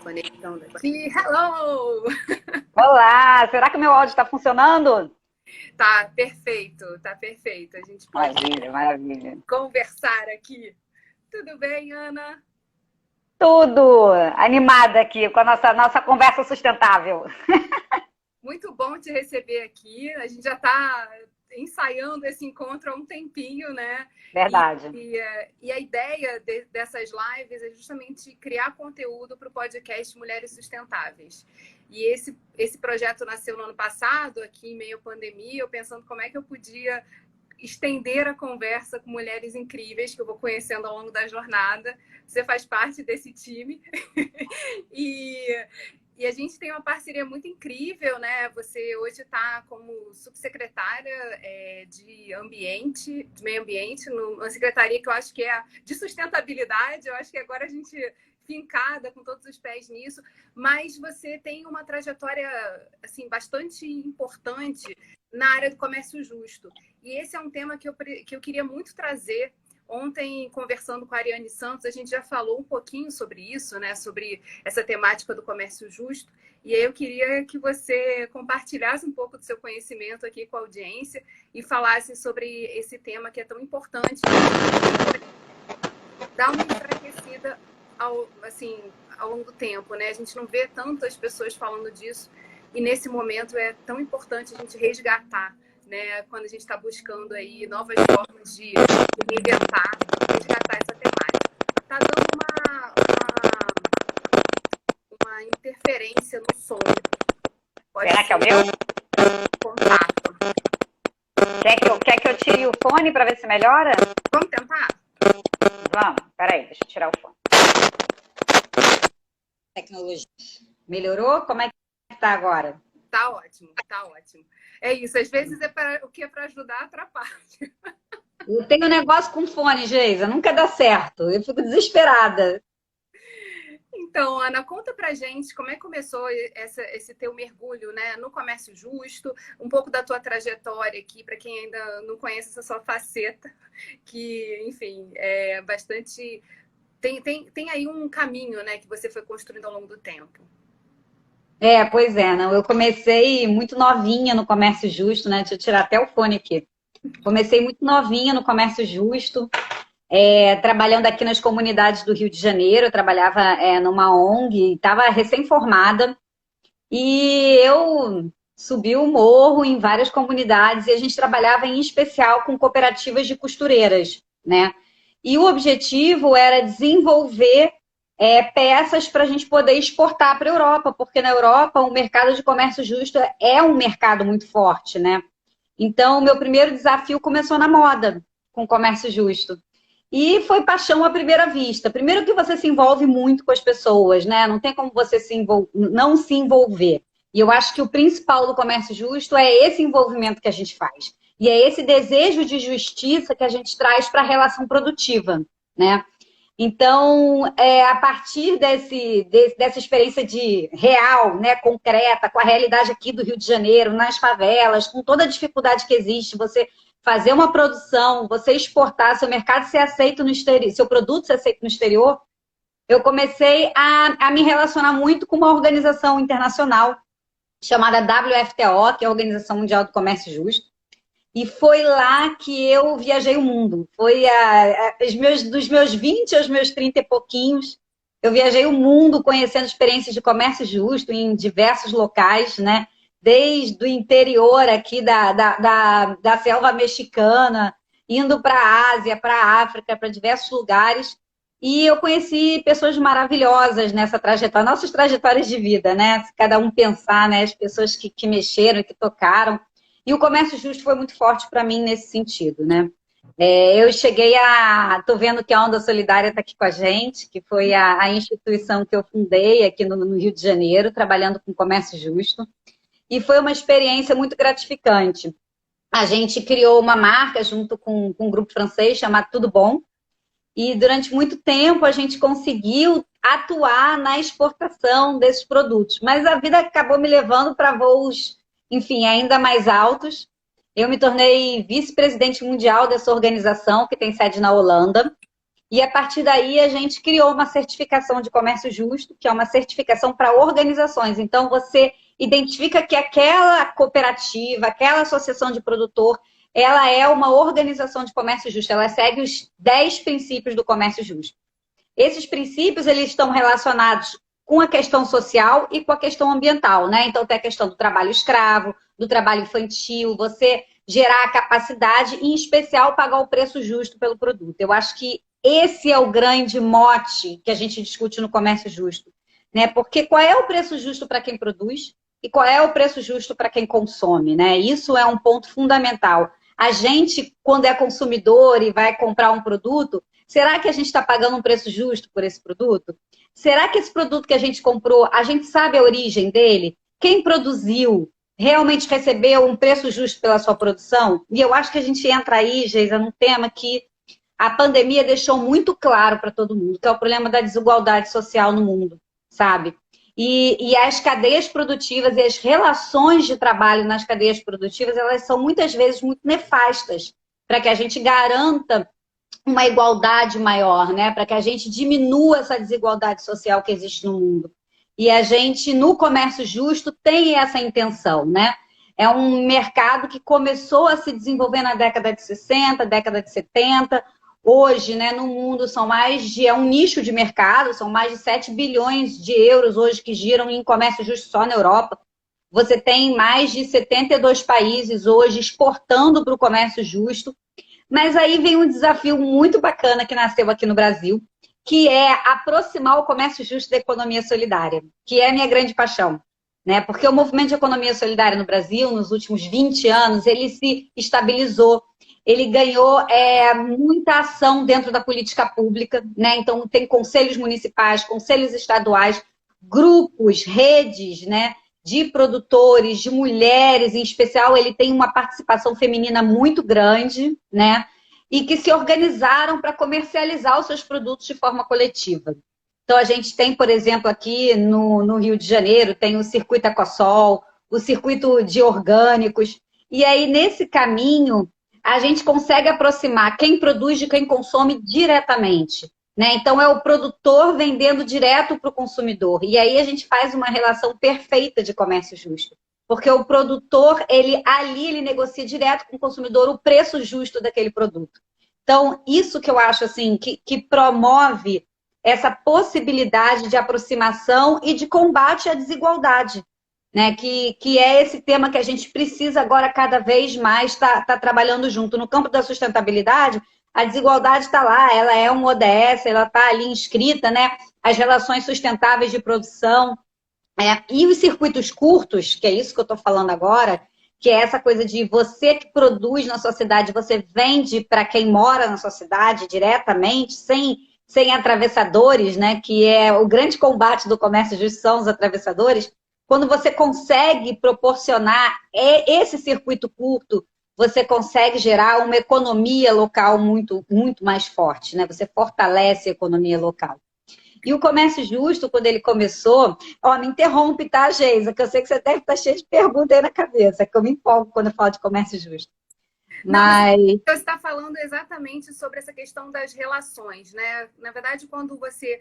Conectando aqui. Hello! Olá, será que o meu áudio está funcionando? Tá perfeito, tá perfeito. A gente pode Maravilha, maravilha. conversar aqui. Tudo bem, Ana? Tudo animada aqui com a nossa conversa sustentável. Muito bom te receber aqui. A gente já está ensaiando esse encontro há um tempinho, né? Verdade. E a ideia dessas lives é justamente criar conteúdo para o podcast Mulheres Sustentáveis. E esse projeto nasceu no ano passado, aqui em meio à pandemia, eu pensando como é que eu podia estender a conversa com mulheres incríveis que eu vou conhecendo ao longo da jornada. Você faz parte desse time. E a gente tem uma parceria muito incrível, né? Você hoje está como subsecretária de ambiente, de meio ambiente, numa secretaria que eu acho que é de sustentabilidade. Eu acho que agora a gente fincada com todos os pés nisso, mas você tem uma trajetória assim bastante importante na área do comércio justo. E esse é um tema que eu queria muito trazer. Ontem, conversando com a Ariane Santos, a gente já falou um pouquinho sobre isso, né? Sobre essa temática do comércio justo. E aí eu queria que você compartilhasse um pouco do seu conhecimento aqui com a audiência e falasse sobre esse tema que é tão importante. Dá uma enfraquecida ao longo do tempo, né? A gente não vê tantas pessoas falando disso. E nesse momento é tão importante a gente resgatar, né? Quando a gente está buscando aí novas formas de reinventar, resgatar essa temática. Está dando uma interferência no som. Será que é o meu? Contato. Quer que eu tire o fone para ver se melhora? Vamos tentar? Vamos, peraí, deixa eu tirar o fone. Tecnologia. Melhorou? Como é que tá agora? Tá ótimo, tá ótimo. É isso, às vezes o que é para ajudar atrapalha. Eu tenho um negócio com fone, Geisa, nunca dá certo. Eu fico desesperada. Então, Ana, conta pra gente como é que começou esse teu mergulho, né, no comércio justo, um pouco da tua trajetória aqui, para quem ainda não conhece essa sua faceta, que, enfim, é bastante... Tem aí um caminho, né, que você foi construindo ao longo do tempo. Pois é, não. Eu comecei muito novinha no comércio justo, né? Deixa eu tirar até o fone aqui. Comecei muito novinha no comércio justo, trabalhando aqui nas comunidades do Rio de Janeiro. Eu trabalhava numa ONG, estava recém-formada, e eu subi o morro em várias comunidades, e a gente trabalhava em especial com cooperativas de costureiras, né? E o objetivo era desenvolver peças para a gente poder exportar para a Europa, porque na Europa o mercado de comércio justo é um mercado muito forte, né? Então, o meu primeiro desafio começou na moda, com comércio justo. E foi paixão à primeira vista. Primeiro que você se envolve muito com as pessoas, né? Não tem como você não se envolver. E eu acho que o principal do comércio justo é esse envolvimento que a gente faz. E é esse desejo de justiça que a gente traz para a relação produtiva, né? Então, a partir dessa experiência de real, né, concreta, com a realidade aqui do Rio de Janeiro, nas favelas, com toda a dificuldade que existe, você fazer uma produção, você exportar, seu mercado ser aceito no exterior, seu produto ser aceito no exterior, eu comecei a me relacionar muito com uma organização internacional chamada WFTO, que é a Organização Mundial do Comércio Justo. E foi lá que eu viajei o mundo. Foi dos meus 20 aos meus 30 e pouquinhos. Eu viajei o mundo conhecendo experiências de comércio justo em diversos locais, né? Desde o interior aqui da selva mexicana, indo para a Ásia, para a África, para diversos lugares. E eu conheci pessoas maravilhosas nessa trajetória, nossas trajetórias de vida, né? Se cada um pensar, né? As pessoas que mexeram, que tocaram. E o comércio justo foi muito forte para mim nesse sentido, né? Eu cheguei Tô vendo que a Onda Solidária está aqui com a gente, que foi a instituição que eu fundei aqui no Rio de Janeiro, trabalhando com comércio justo. E foi uma experiência muito gratificante. A gente criou uma marca junto com um grupo francês chamado Tudo Bom. E durante muito tempo a gente conseguiu atuar na exportação desses produtos. Mas a vida acabou me levando para voos, enfim, ainda mais altos. Eu me tornei vice-presidente mundial dessa organização, que tem sede na Holanda. E a partir daí a gente criou uma certificação de comércio justo, que é uma certificação para organizações. Então você identifica que aquela cooperativa, aquela associação de produtor, ela é uma organização de comércio justo, ela segue os 10 princípios do comércio justo. Esses princípios, eles estão relacionados com a questão social e com a questão ambiental, né? Então tem a questão do trabalho escravo, do trabalho infantil, você gerar a capacidade e, em especial, pagar o preço justo pelo produto. Eu acho que esse é o grande mote que a gente discute no comércio justo, né? Porque qual é o preço justo para quem produz e qual é o preço justo para quem consome, né? Isso é um ponto fundamental. A gente, quando é consumidor e vai comprar um produto, será que a gente está pagando um preço justo por esse produto? Será que esse produto que a gente comprou, a gente sabe a origem dele? Quem produziu realmente recebeu um preço justo pela sua produção? E eu acho que a gente entra aí, Geisa, num tema que a pandemia deixou muito claro para todo mundo, que é o problema da desigualdade social no mundo, sabe? E as cadeias produtivas e as relações de trabalho nas cadeias produtivas, elas são muitas vezes muito nefastas para que a gente garanta uma igualdade maior, né? Para que a gente diminua essa desigualdade social que existe no mundo. E a gente, no comércio justo, tem essa intenção, né? É um mercado que começou a se desenvolver na década de 60, década de 70. Hoje, né, no mundo, é um nicho de mercado, são mais de 7 bilhões de euros hoje que giram em comércio justo só na Europa. Você tem mais de 72 países hoje exportando para o comércio justo. Mas aí vem um desafio muito bacana que nasceu aqui no Brasil, que é aproximar o comércio justo da economia solidária, que é a minha grande paixão, né? Porque o movimento de economia solidária no Brasil, nos últimos 20 anos, ele se estabilizou, ele ganhou muita ação dentro da política pública, né? Então tem conselhos municipais, conselhos estaduais, grupos, redes, né? De produtores, de mulheres, em especial, ele tem uma participação feminina muito grande, né? E que se organizaram para comercializar os seus produtos de forma coletiva. Então, a gente tem, por exemplo, aqui no Rio de Janeiro, tem o Circuito Ecossol, o Circuito de Orgânicos. E aí, nesse caminho, a gente consegue aproximar quem produz de quem consome diretamente. Né? Então, é o produtor vendendo direto para o consumidor. E aí a gente faz uma relação perfeita de comércio justo. Porque o produtor, ele negocia direto com o consumidor o preço justo daquele produto. Então, isso que eu acho assim, que promove essa possibilidade de aproximação e de combate à desigualdade. Né? Que é esse tema que a gente precisa agora cada vez mais estar trabalhando junto. No campo da sustentabilidade, a desigualdade está lá, ela é um ODS, ela está ali inscrita, né? As relações sustentáveis de produção. E os circuitos curtos, que é isso que eu estou falando agora, que é essa coisa de você que produz na sua cidade, você vende para quem mora na sua cidade diretamente, sem atravessadores, né? Que é o grande combate do comércio justo, são os atravessadores. Quando você consegue proporcionar esse circuito curto, você consegue gerar uma economia local muito, muito mais forte, né? Você fortalece a economia local. E o comércio justo, quando ele começou... me interrompe, tá, Geisa? Que eu sei que você deve estar cheio de perguntas aí na cabeça, que eu me empolgo quando eu falo de comércio justo. Mas você está falando exatamente sobre essa questão das relações, né? Na verdade, quando você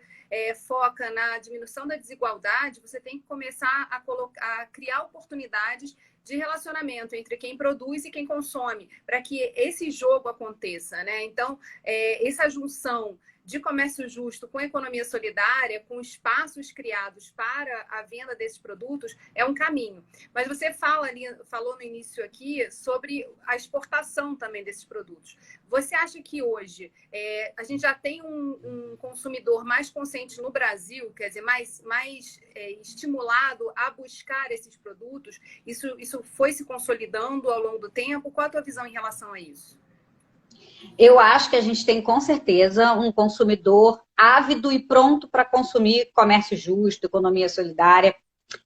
foca na diminuição da desigualdade, você tem que começar a criar oportunidades de relacionamento entre quem produz e quem consome, para que esse jogo aconteça, né? Então, essa junção de comércio justo com economia solidária, com espaços criados para a venda desses produtos, é um caminho. Mas você falou no início aqui sobre a exportação também desses produtos. Você acha que hoje a gente já tem um consumidor mais consciente no Brasil, quer dizer, mais estimulado a buscar esses produtos? Isso foi se consolidando ao longo do tempo? Qual a tua visão em relação a isso? Eu acho que a gente tem, com certeza, um consumidor ávido e pronto para consumir comércio justo, economia solidária.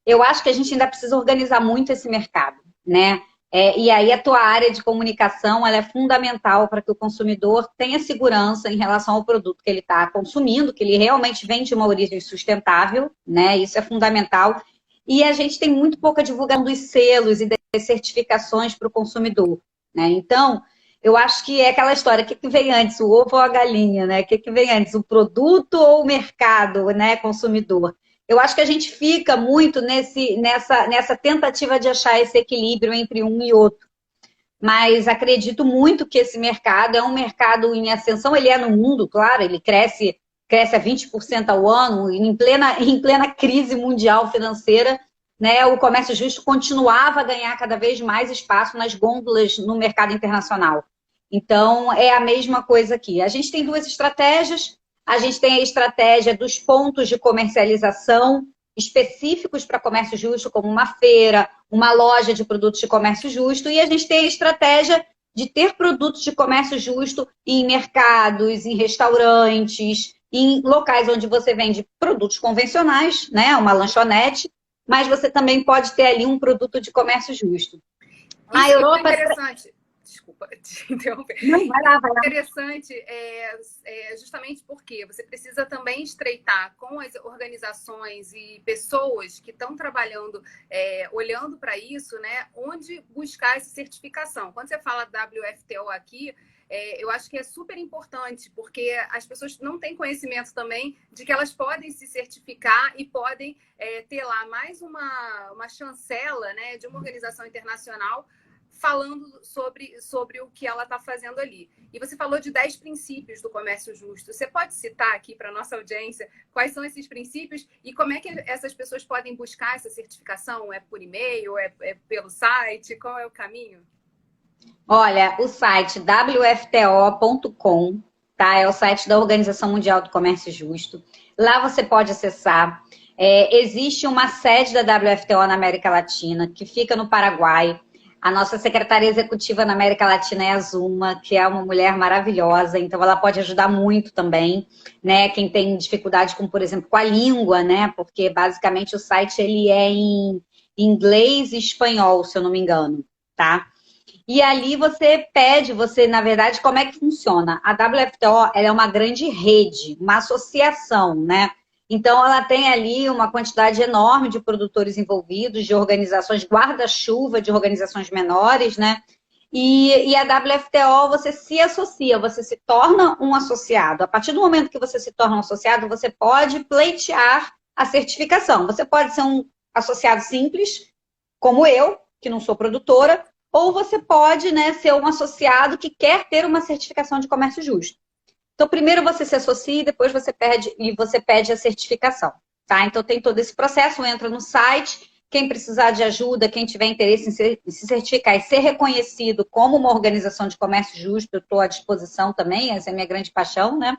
Eu acho que a gente ainda precisa organizar muito esse mercado, né? E aí a tua área de comunicação ela é fundamental para que o consumidor tenha segurança em relação ao produto que ele está consumindo, que ele realmente vem de uma origem sustentável, né? Isso é fundamental. E a gente tem muito pouca divulgação dos selos e das certificações para o consumidor, né? Então, Eu acho que é aquela história, o que, que vem antes, o ovo ou a galinha, né? O que, que vem antes, o produto ou o mercado, né, consumidor? Eu acho que a gente fica muito nessa tentativa de achar esse equilíbrio entre um e outro. Mas acredito muito que esse mercado é um mercado em ascensão, ele é no mundo, claro, ele cresce a 20% ao ano, em plena crise mundial financeira, né, o comércio justo continuava a ganhar cada vez mais espaço nas gôndolas no mercado internacional. Então, é a mesma coisa aqui. A gente tem duas estratégias. A gente tem a estratégia dos pontos de comercialização específicos para comércio justo, como uma feira, uma loja de produtos de comércio justo, e a gente tem a estratégia de ter produtos de comércio justo em mercados, em restaurantes, em locais onde você vende produtos convencionais, né, uma lanchonete, mas você também pode ter ali um produto de comércio justo. A Europa... É interessante. Desculpa te interromper. Não, vai lá, vai lá. Interessante justamente porque você precisa também estreitar com as organizações e pessoas que estão trabalhando, olhando para isso, né, onde buscar essa certificação. Quando você fala WFTO aqui, eu acho que é super importante, porque as pessoas não têm conhecimento também de que elas podem se certificar e podem ter lá mais uma chancela, né, de uma organização internacional falando sobre o que ela está fazendo ali. E você falou de 10 princípios do comércio justo. Você pode citar aqui para a nossa audiência quais são esses princípios e como é que essas pessoas podem buscar essa certificação? É por e-mail? É pelo site? Qual é o caminho? Olha, o site wfto.com, tá? É o site da Organização Mundial do Comércio Justo. Lá você pode acessar. Existe uma sede da WFTO na América Latina, que fica no Paraguai. A nossa secretária executiva na América Latina é a Zuma, que é uma mulher maravilhosa, então ela pode ajudar muito também, né? Quem tem dificuldade com, por exemplo, com a língua, né? Porque basicamente o site ele é em inglês e espanhol, se eu não me engano, tá? E ali você pede, na verdade, como é que funciona? A WFTO ela é uma grande rede, uma associação, né? Então, ela tem ali uma quantidade enorme de produtores envolvidos, de organizações guarda-chuva, de organizações menores, né? E a WFTO, você se associa, você se torna um associado. A partir do momento que você se torna um associado, você pode pleitear a certificação. Você pode ser um associado simples, como eu, que não sou produtora, ou você pode, né, ser um associado que quer ter uma certificação de comércio justo. Então, primeiro você se associa e depois você pede a certificação, tá? Então, tem todo esse processo, entra no site, quem precisar de ajuda, quem tiver interesse em se certificar e ser reconhecido como uma organização de comércio justo, eu estou à disposição também, essa é a minha grande paixão, né?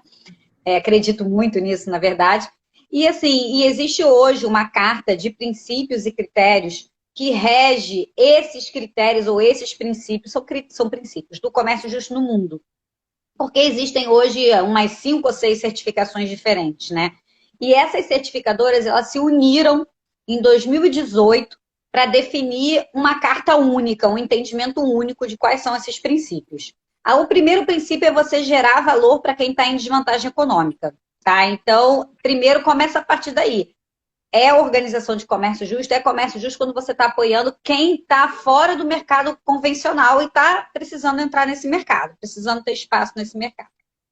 Acredito muito nisso, na verdade. E, assim, existe hoje uma carta de princípios e critérios que rege esses critérios ou esses princípios, são princípios do comércio justo no mundo. Porque existem hoje umas 5 ou 6 certificações diferentes, né? E essas certificadoras, elas se uniram em 2018 para definir uma carta única, um entendimento único de quais são esses princípios. O primeiro princípio é você gerar valor para quem está em desvantagem econômica, tá? Então, primeiro começa a partir daí. É organização de comércio justo, é comércio justo quando você está apoiando quem está fora do mercado convencional e está precisando entrar nesse mercado, precisando ter espaço nesse mercado,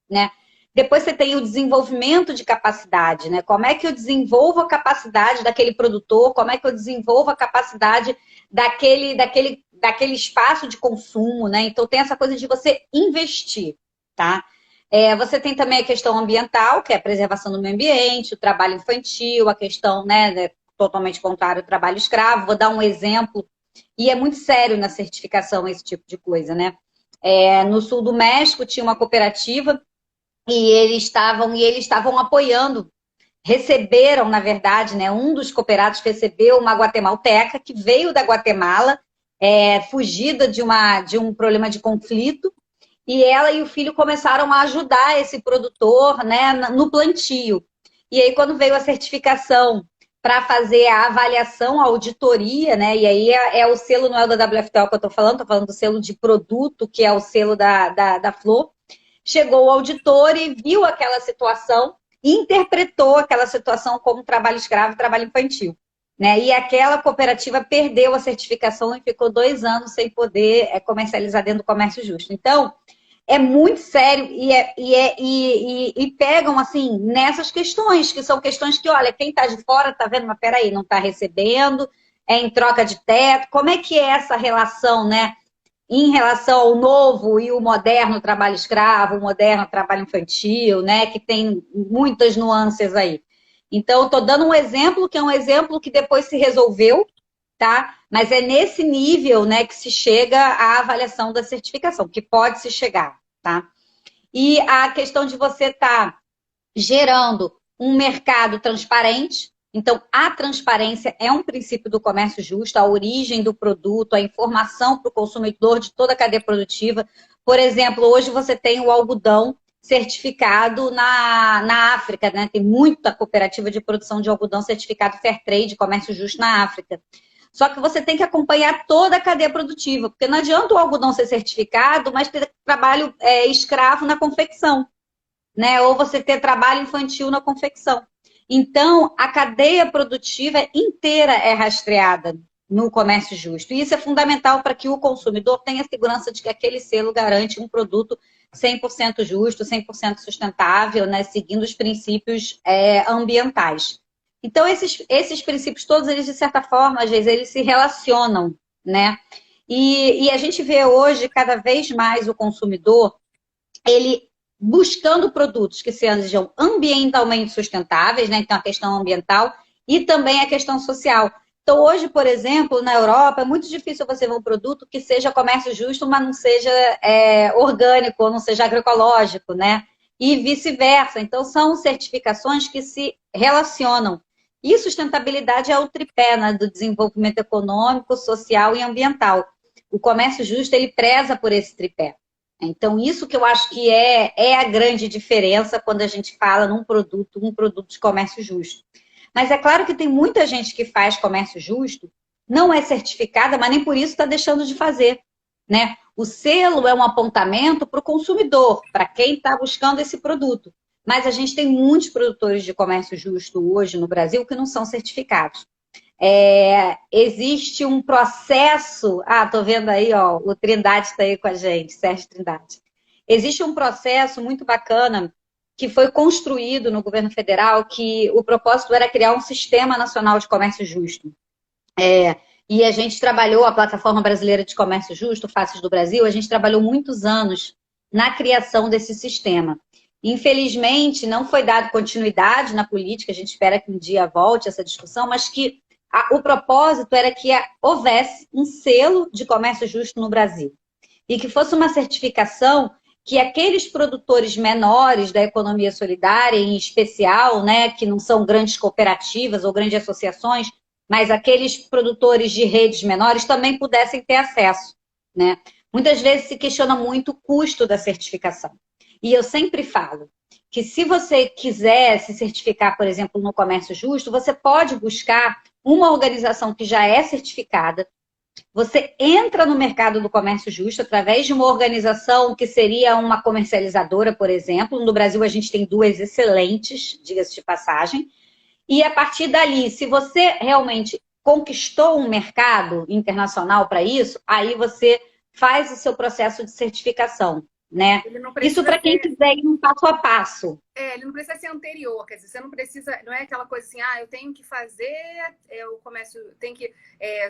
né? Depois você tem o desenvolvimento de capacidade, né? Como é que eu desenvolvo a capacidade daquele produtor, como é que eu desenvolvo a capacidade daquele espaço de consumo, né? Então tem essa coisa de você investir, tá? Você tem também a questão ambiental, que é a preservação do meio ambiente, o trabalho infantil, a questão, né, totalmente contrário ao trabalho escravo. Vou dar um exemplo, e é muito sério na certificação esse tipo de coisa, né? No sul do México tinha uma cooperativa e eles estavam apoiando, receberam, na verdade, né, um dos cooperados recebeu uma guatemalteca que veio da Guatemala, fugida de um problema de conflito, e ela e o filho começaram a ajudar esse produtor, né, no plantio. E aí, quando veio a certificação para fazer a avaliação, a auditoria, né, e aí o selo, não é o da WFTO que eu estou falando do selo de produto, que é o selo da Flor, chegou o auditor e viu aquela situação e interpretou aquela situação como trabalho escravo e trabalho infantil. né? E aquela cooperativa perdeu a certificação e ficou 2 anos sem poder comercializar dentro do comércio justo. Então, é muito sério e pegam, assim, nessas questões, que são questões que, olha, quem está de fora está vendo, mas peraí, não está recebendo, é em troca de teto. Como é que é essa relação, né? Em relação ao novo e o moderno trabalho escravo, o moderno trabalho infantil, né? Que tem muitas nuances aí. Então, estou dando um exemplo que é um exemplo que depois se resolveu, tá? Mas é nesse nível, né, que se chega à avaliação da certificação, que pode se chegar, tá? E a questão de você estar gerando um mercado transparente. Então, a transparência é um princípio do comércio justo, a origem do produto, a informação para o consumidor de toda a cadeia produtiva. Por exemplo, hoje você tem o algodão certificado na África, né? Tem muita cooperativa de produção de algodão certificado Fairtrade, comércio justo na África. Só que você tem que acompanhar toda a cadeia produtiva, porque não adianta o algodão ser certificado, mas ter trabalho escravo na confecção, né? Ou você ter trabalho infantil na confecção. Então, a cadeia produtiva inteira é rastreada no comércio justo. E isso é fundamental para que o consumidor tenha segurança de que aquele selo garante um produto 100% justo, 100% sustentável, né? Seguindo os princípios ambientais. Então, esses princípios todos, eles, de certa forma, às vezes, eles se relacionam, né? E a gente vê hoje, cada vez mais, o consumidor, ele buscando produtos que sejam ambientalmente sustentáveis, né? Então, a questão ambiental e também a questão social. Então, hoje, por exemplo, na Europa, é muito difícil você ver um produto que seja comércio justo, mas não seja orgânico, ou não seja agroecológico, né? E vice-versa. Então, são certificações que se relacionam. E sustentabilidade é o tripé, né, do desenvolvimento econômico, social e ambiental. O comércio justo, ele preza por esse tripé. Então, isso que eu acho que é a grande diferença quando a gente fala num produto, um produto de comércio justo. Mas é claro que tem muita gente que faz comércio justo, não é certificada, mas nem por isso está deixando de fazer, né? O selo é um apontamento para o consumidor, para quem está buscando esse produto. Mas a gente tem muitos produtores de comércio justo hoje no Brasil que não são certificados. Existe um processo. Tô vendo aí, ó, o Trindade está aí com a gente, Sérgio Trindade. Existe um processo muito bacana que foi construído no governo federal, que o propósito era criar um sistema nacional de comércio justo. E a gente trabalhou, a Plataforma Brasileira de Comércio Justo, Faces do Brasil, a gente trabalhou muitos anos na criação desse sistema. Infelizmente, não foi dado continuidade na política, a gente espera que um dia volte essa discussão, mas que o propósito era que houvesse um selo de comércio justo no Brasil. E que fosse uma certificação que aqueles produtores menores da economia solidária, em especial, né, que não são grandes cooperativas ou grandes associações, mas aqueles produtores de redes menores também pudessem ter acesso, né? Muitas vezes se questiona muito o custo da certificação. E eu sempre falo que se você quiser se certificar, por exemplo, no comércio justo, você pode buscar uma organização que já é certificada. Você entra no mercado do comércio justo através de uma organização que seria uma comercializadora, por exemplo. No Brasil, a gente tem 2 excelentes, diga-se de passagem. E a partir dali, se você realmente conquistou um mercado internacional para isso, aí você faz o seu processo de certificação, né? Isso para quem quiser ir um passo a passo. Ele não precisa ser anterior, quer dizer, você não precisa, não é aquela coisa assim, eu tenho que fazer o comércio, tem que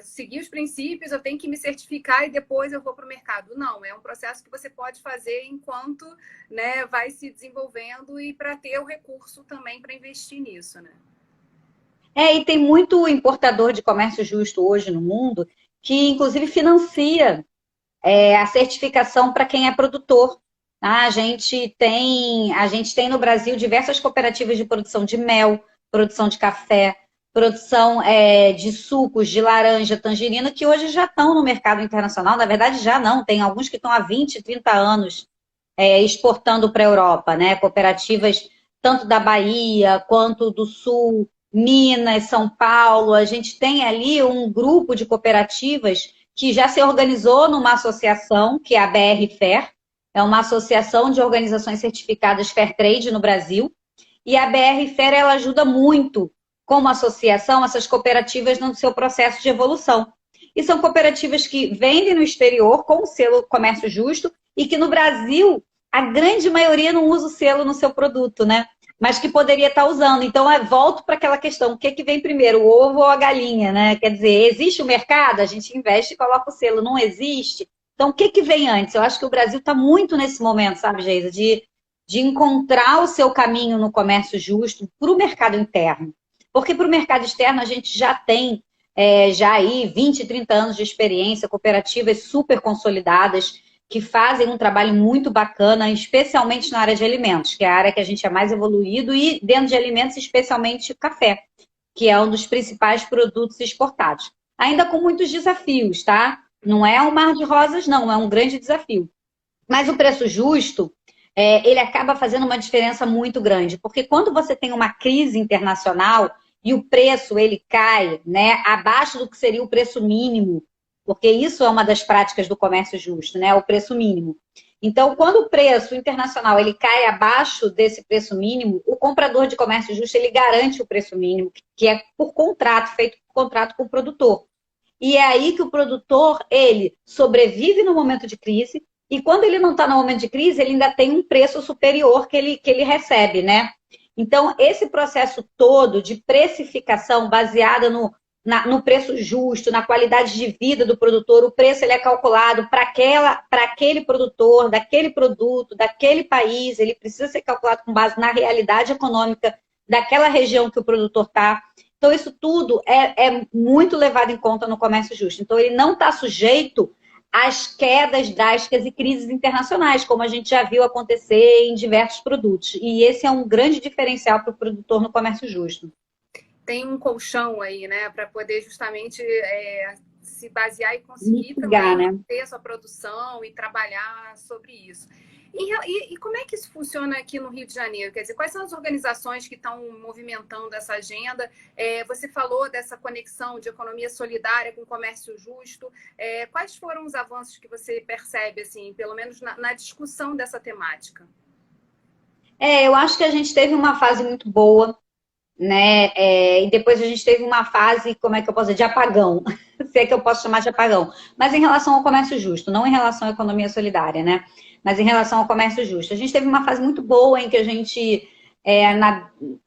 seguir os princípios, eu tenho que me certificar e depois eu vou para o mercado. Não, é um processo que você pode fazer enquanto, né, vai se desenvolvendo e para ter o recurso também para investir nisso, né? E tem muito importador de comércio justo hoje no mundo que, inclusive, financia a certificação para quem é produtor. Tá? A gente tem no Brasil diversas cooperativas de produção de mel, produção de café, produção de sucos, de laranja, tangerina, que hoje já estão no mercado internacional. Na verdade, já não. Tem alguns que estão há 20, 30 anos exportando para a Europa, né? Cooperativas tanto da Bahia quanto do Sul, Minas, São Paulo. A gente tem ali um grupo de cooperativas que já se organizou numa associação, que é a BR Fair, é uma associação de organizações certificadas Fairtrade no Brasil, e a BR Fair, ela ajuda muito como associação, essas cooperativas no seu processo de evolução. E são cooperativas que vendem no exterior com o selo Comércio Justo e que no Brasil a grande maioria não usa o selo no seu produto, né? Mas que poderia estar usando. Então, eu volto para aquela questão, o que vem primeiro, o ovo ou a galinha, né? Quer dizer, existe o mercado, a gente investe e coloca o selo, não existe? Então, o que vem antes? Eu acho que o Brasil está muito nesse momento, sabe, Geisa, de encontrar o seu caminho no comércio justo para o mercado interno. Porque para o mercado externo a gente já tem já aí 20, 30 anos de experiência, cooperativas super consolidadas, que fazem um trabalho muito bacana, especialmente na área de alimentos, que é a área que a gente é mais evoluído, e dentro de alimentos, especialmente o café, que é um dos principais produtos exportados. Ainda com muitos desafios, tá? Não é um mar de rosas, não, é um grande desafio. Mas o preço justo, ele acaba fazendo uma diferença muito grande, porque quando você tem uma crise internacional e o preço ele cai, né, abaixo do que seria o preço mínimo, porque isso é uma das práticas do comércio justo, né, o preço mínimo. Então, quando o preço internacional ele cai abaixo desse preço mínimo, o comprador de comércio justo ele garante o preço mínimo, que é por contrato, feito por contrato com o produtor. E é aí que o produtor, ele sobrevive no momento de crise, e quando ele não está no momento de crise, ele ainda tem um preço superior que ele recebe, né? Então, esse processo todo de precificação baseada no preço justo, na qualidade de vida do produtor, o preço ele é calculado para aquele produtor, daquele produto, daquele país, ele precisa ser calculado com base na realidade econômica daquela região que o produtor está. Então, isso tudo é muito levado em conta no comércio justo. Então, ele não está sujeito às quedas drásticas e crises internacionais, como a gente já viu acontecer em diversos produtos. E esse é um grande diferencial para o produtor no comércio justo. Tem um colchão aí, né, para poder justamente se basear e conseguir também né? ter sua produção e trabalhar sobre isso. E como é que isso funciona aqui no Rio de Janeiro? Quer dizer, quais são as organizações que estão movimentando essa agenda? Você falou dessa conexão de economia solidária com comércio justo. Quais foram os avanços que você percebe, assim, pelo menos na discussão dessa temática? Eu acho que a gente teve uma fase muito boa, né? E depois a gente teve uma fase, como é que eu posso dizer, de apagão, se é que eu posso chamar de apagão. Mas em relação ao comércio justo, não em relação à economia solidária, né? Mas em relação ao comércio justo. A gente teve uma fase muito boa em que a gente,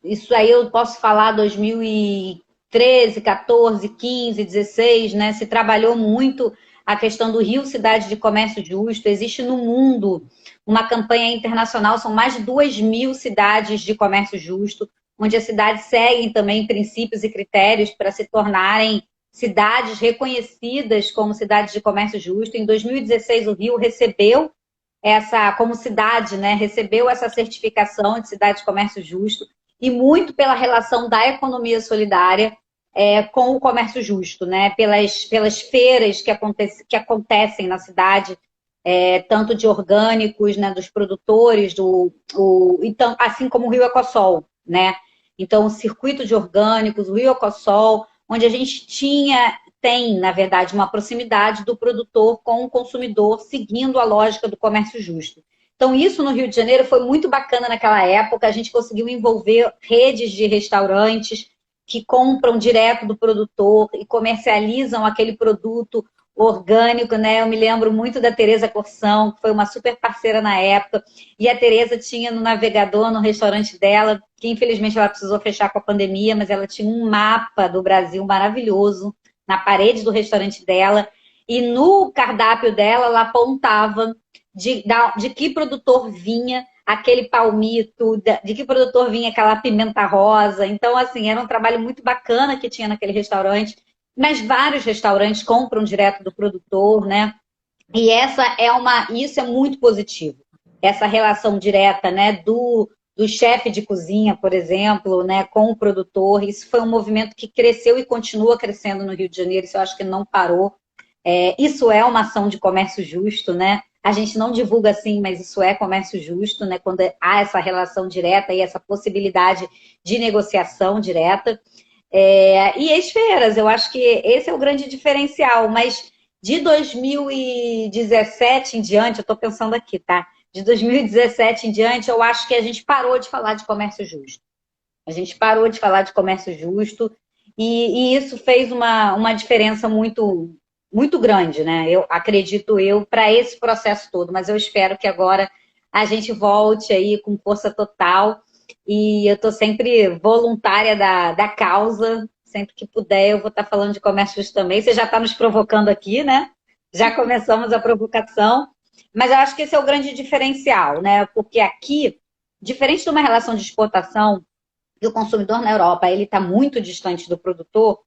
isso aí eu posso falar 2013, 14, 15, 16, né? Se trabalhou muito a questão do Rio Cidade de Comércio Justo. Existe no mundo uma campanha internacional, são mais de 2.000 cidades de comércio justo, onde as cidades seguem também princípios e critérios para se tornarem cidades reconhecidas como cidades de comércio justo. Em 2016, o Rio recebeu como cidade, né, recebeu essa certificação de cidade de comércio justo, e muito pela relação da economia solidária com o comércio justo, né, pelas feiras que acontecem na cidade, tanto de orgânicos, né, dos produtores, então, assim como o Rio Ecossol, né? Então, o circuito de orgânicos, o Rio Ecossol, onde a gente tem, na verdade, uma proximidade do produtor com o consumidor, seguindo a lógica do comércio justo. Então, isso no Rio de Janeiro foi muito bacana naquela época. A gente conseguiu envolver redes de restaurantes que compram direto do produtor e comercializam aquele produto orgânico, né? Eu me lembro muito da Tereza Corção, que foi uma super parceira na época, e a Tereza tinha no navegador, no restaurante dela, que infelizmente ela precisou fechar com a pandemia, mas ela tinha um mapa do Brasil maravilhoso na parede do restaurante dela, e no cardápio dela ela apontava de que produtor vinha aquele palmito, de que produtor vinha aquela pimenta rosa. Então, assim, era um trabalho muito bacana que tinha naquele restaurante. Mas vários restaurantes compram direto do produtor, né? E isso é muito positivo. Essa relação direta, né, do chefe de cozinha, por exemplo, né, com o produtor. Isso foi um movimento que cresceu e continua crescendo no Rio de Janeiro. Isso eu acho que não parou. Isso é uma ação de comércio justo, né? A gente não divulga assim, mas isso é comércio justo, né? Quando há essa relação direta e essa possibilidade de negociação direta. E as feiras, eu acho que esse é o grande diferencial, mas de 2017 em diante, eu estou pensando aqui, tá? De 2017 em diante, eu acho que a gente parou de falar de comércio justo. A gente parou de falar de comércio justo e isso fez uma diferença muito grande, né? Eu acredito para esse processo todo, mas eu espero que agora a gente volte aí com força total e eu estou sempre voluntária da causa, sempre que puder eu vou estar falando de comércio justo também. Você já está nos provocando aqui, né? Já começamos a provocação, mas eu acho que esse é o grande diferencial, né? Porque aqui, diferente de uma relação de exportação, que o consumidor na Europa ele está muito distante do produtor,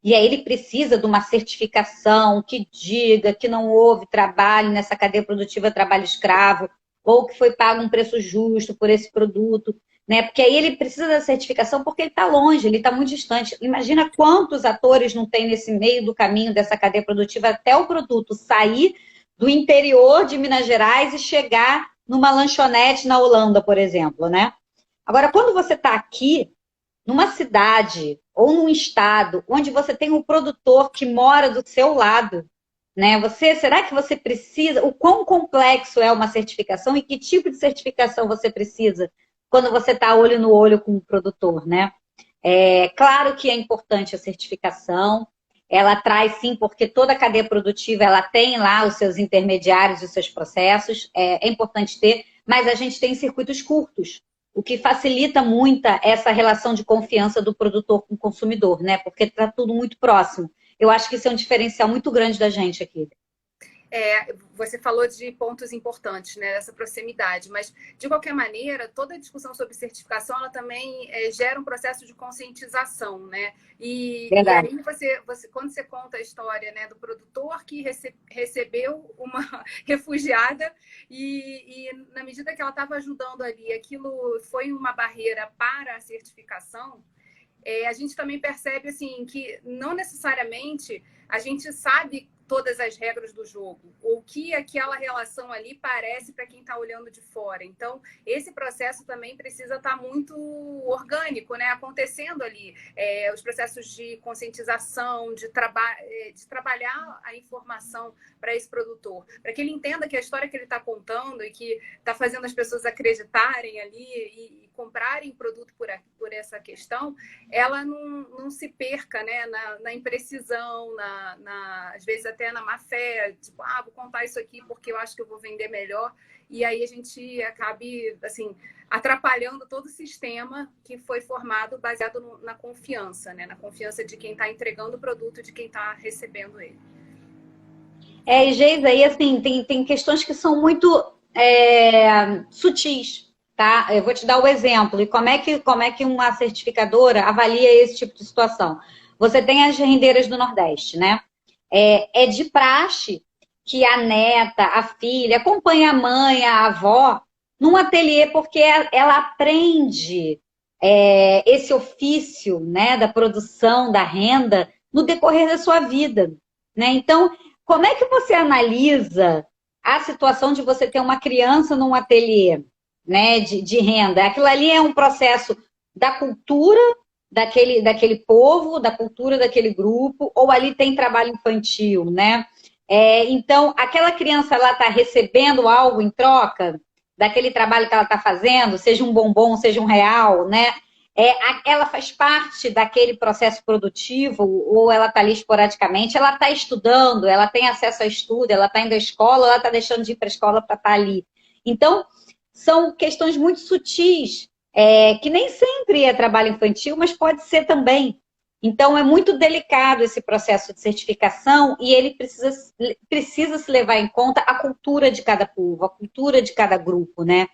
e aí ele precisa de uma certificação que diga que não houve trabalho nessa cadeia produtiva, trabalho escravo, ou que foi pago um preço justo por esse produto, né? Porque aí ele precisa da certificação porque ele está longe, ele está muito distante. Imagina quantos atores não tem nesse meio do caminho dessa cadeia produtiva até o produto sair do interior de Minas Gerais e chegar numa lanchonete na Holanda, por exemplo, né? Agora, quando você está aqui, numa cidade ou num estado onde você tem um produtor que mora do seu lado, né? Será que você precisa? O quão complexo é uma certificação e que tipo de certificação você precisa quando você está olho no olho com o produtor, né? É claro que é importante a certificação, ela traz sim, porque toda a cadeia produtiva ela tem lá os seus intermediários, os seus processos, é importante ter, mas a gente tem circuitos curtos, o que facilita muito essa relação de confiança do produtor com o consumidor, né? Porque está tudo muito próximo. Eu acho que isso é um diferencial muito grande da gente aqui. Você falou de pontos importantes, né, dessa proximidade, mas de qualquer maneira, toda a discussão sobre certificação, ela também gera um processo de conscientização, né? E aí quando você conta a história, né, do produtor que recebeu uma refugiada e na medida que ela estava ajudando ali, aquilo foi uma barreira para a certificação. A gente também percebe assim que não necessariamente a gente sabe todas as regras do jogo, o que aquela relação ali parece para quem está olhando de fora. Então, esse processo também precisa estar muito orgânico, né? Acontecendo ali. Os processos de conscientização, de trabalhar a informação para esse produtor, para que ele entenda que a história que ele está contando e que está fazendo as pessoas acreditarem ali e comprarem produto por essa questão, ela não se perca, né, na imprecisão, às vezes até na má fé, tipo, vou contar isso aqui porque eu acho que eu vou vender melhor, e aí a gente acabe, assim, atrapalhando todo o sistema que foi formado baseado na confiança, né, na confiança de quem está entregando o produto, de quem está recebendo ele. E Geisa, aí assim, tem questões que são muito sutis. Tá? Eu vou te dar o exemplo. E como é que uma certificadora avalia esse tipo de situação? Você tem as rendeiras do Nordeste, né? É de praxe que a neta, a filha, acompanhe a mãe, a avó, num ateliê, porque ela aprende esse ofício, né, da produção, da renda, no decorrer da sua vida. Né? Então, como é que você analisa a situação de você ter uma criança num ateliê? Né, de renda. Aquilo ali é um processo da cultura daquele povo, da cultura daquele grupo, ou ali tem trabalho infantil, né? Então, aquela criança ela está recebendo algo em troca daquele trabalho que ela está fazendo, seja um bombom, seja um real, né? Ela faz parte daquele processo produtivo ou ela está ali esporadicamente, ela está estudando, ela tem acesso a estudo, ela está indo à escola, ela está deixando de ir para a escola para estar ali. Então, são questões muito sutis, que nem sempre é trabalho infantil, mas pode ser também. Então, é muito delicado esse processo de certificação e ele precisa se levar em conta a cultura de cada povo, a cultura de cada grupo, né?